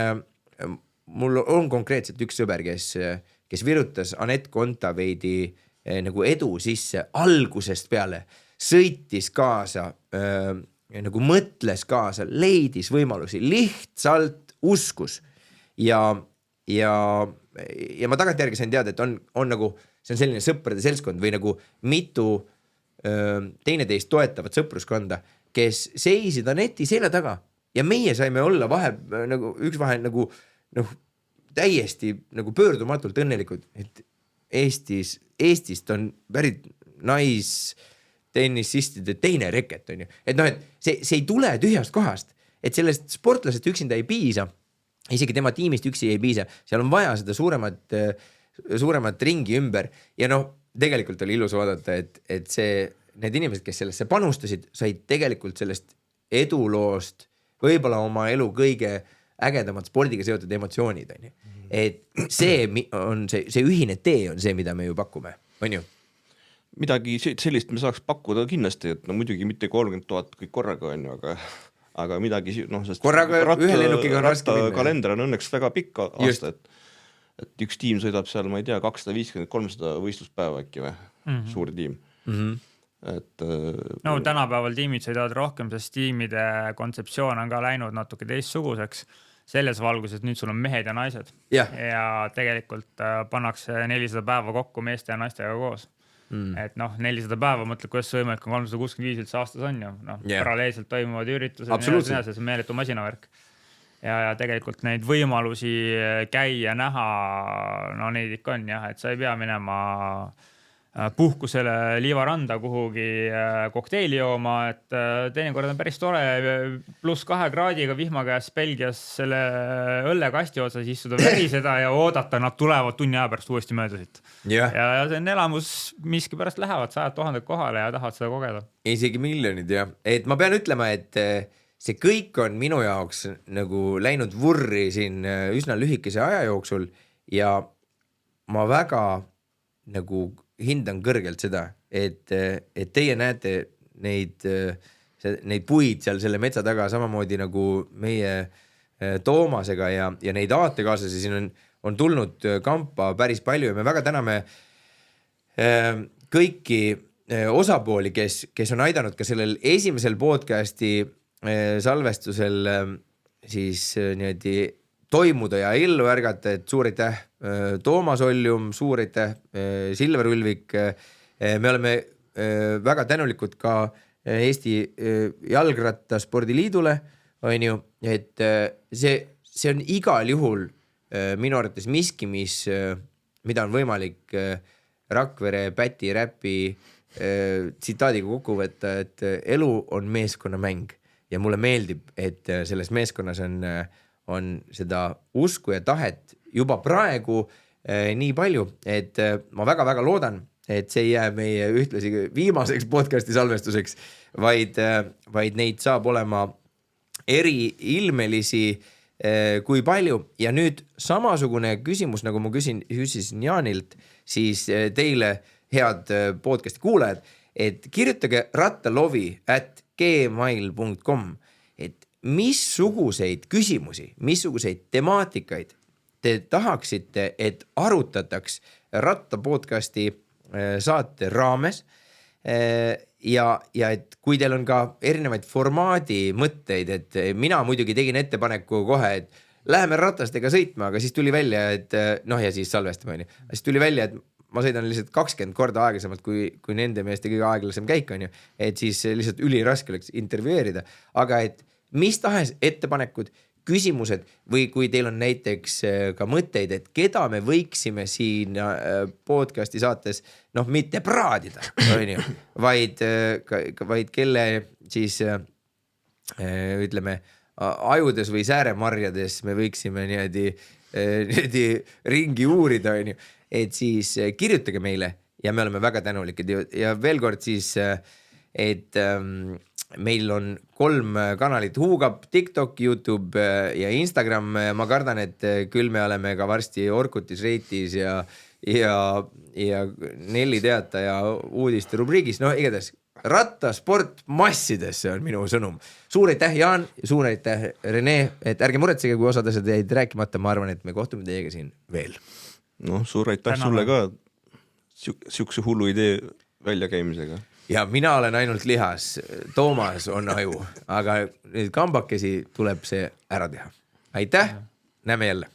mul on konkreetselt üks sõber, kes virutas Anett Kontaveidi nagu edu sisse algusest peale, sõitis kaasa, nagu mõtles kaasa, leidis võimalusi, lihtsalt uskus ja ma tagantjärgi sain teada, et on nagu, see on selline sõprade seltskond või nagu mitu teineteist toetavat sõpruskonda, kes seisid Aneti selja taga ja meie saime olla täiesti nagu pöördumatult õnnelikud, et Eestist on pärit naistennissistide teine reket, on ju. Et et see ei tule tühjast kohast, et sellest sportlasest üksinda ei piisa, isegi tema tiimist üksi ei piisa, seal on vaja seda suuremat ringi ümber ja tegelikult oli ilus vaadata, et need inimesed, kes sellesse panustasid, said tegelikult sellest eduloost võib-olla oma elu kõige ägedamad spordiga seotud emotsioonid, on ju. Et see on see ühine tee on see, mida me ju pakume, on ju. Midagi sellist me saaks pakkuda kindlasti, et muidugi mitte 30 000 kõik korraga, on ju, aga midagi korraga ühe lennukiga on raske minna. Kalender on õnneks väga pikk aasta, et üks tiim sõidab seal, ma ei tea, 250-300 võistluspäeva äkki või, suur tiim. Tänapäeval tiimid sõidavad rohkem, sest tiimide kontseptsioon on ka läinud natuke teistsuguseks selles valguses, nüüd sul on mehed ja naised ja tegelikult pannakse 400 päeva kokku meeste ja naistega koos. Et 400 päeva, mõtled, kuidas see võimalik on 365 üldse aastas on ju, paralleelselt toimuvad üritused, see on meeletu masinavärk. Ja tegelikult neid võimalusi käia, näha, neid ikka on jah, et sa ei pea minema puhkusele Liivaranda kuhugi kokteili jooma, et teinekord on päris tore +2 kraadiga vihma käes Belgias selle õllekasti otsas istuda, väriseda ja oodata, nad tulevad tunni aja pärast uuesti mööda siit. Ja see on elamus, miski pärast lähevad 100 000 kohale ja tahavad seda kogeda. Isegi miljonid, jah. Et ma pean ütlema, et see kõik on minu jaoks nagu läinud vurri siin üsna lühikese aja jooksul ja ma väga nagu hindan kõrgelt seda, et teie näete neid puid seal selle metsa taga samamoodi nagu meie Toomasega ja neid aatekaaslasi siin on tulnud kampa päris palju ja me väga täname kõiki osapooli, kes on aidanud ka sellel esimesel podcasti salvestusel siis niimoodi toimuda ja ellu ärgata, et suur aitäh Toomas Oljum, suur aitäh Silver Ulvik. Me oleme väga tänulikud ka Eesti Jalgrattaspordiliidule, on ju, et see on igal juhul minu arvates miski, mida on võimalik Rakvere Päti räpi tsitaadiga kokku võtta, et elu on meeskonnamäng ja mulle meeldib, et selles meeskonnas on seda usku ja tahet juba praegu nii palju, et ma väga-väga loodan, et see ei jää meie ühtlasi viimaseks podcasti salvestuseks, vaid neid saab olema eriilmelisi kui palju ja nüüd samasugune küsimus, nagu ma küsisin Jaanilt, siis teile head podcasti kuulajad, et kirjutage rattalovi@gmail.com, et missuguseid küsimusi, missuguseid temaatikaid te tahaksite, et arutataks rattapodcasti saate raames ja et kui teil on ka erinevaid formaadi mõtteid, et mina muidugi tegin ettepaneku kohe, et läheme ratastega sõitma, aga siis tuli välja, et ja siis salvestame, siis tuli välja, et ma sõidan lihtsalt 20 korda aeglasemalt kui nende meeste kõige aeglasem käik, on ju, et siis lihtsalt üliraske oleks intervjueerida, aga et mis tahes ettepanekud, küsimused või kui teil on näiteks ka mõtteid, et keda me võiksime siin podcasti saates, mitte praadida, on ju, vaid kelle siis ütleme ajudes või sääremarjades me võiksime niimoodi ringi uurida, on ju, et siis kirjutage meile ja me oleme väga tänulikud ja veel kord siis, et meil on 3 kanalit Huugab, TikTok, YouTube ja Instagram. Ma kardan, et küll me oleme ka varsti Orkutis, Reitis ja Nelli teataja uudiste rubriigis. Igatahes rattasport massidesse on minu sõnum. Suur aitäh, Jaan, suur aitäh, Rene, et ärge muretsege, kui osad asjad jäid rääkimata. Ma arvan, et me kohtume teiega siin veel. Suur aitäh sulle ka siukse hullu idee väljakäimisega. Ja mina olen ainult lihas, Toomas on aju, aga nüüd kambakesi tuleb see ära teha. Aitäh, näeme jälle.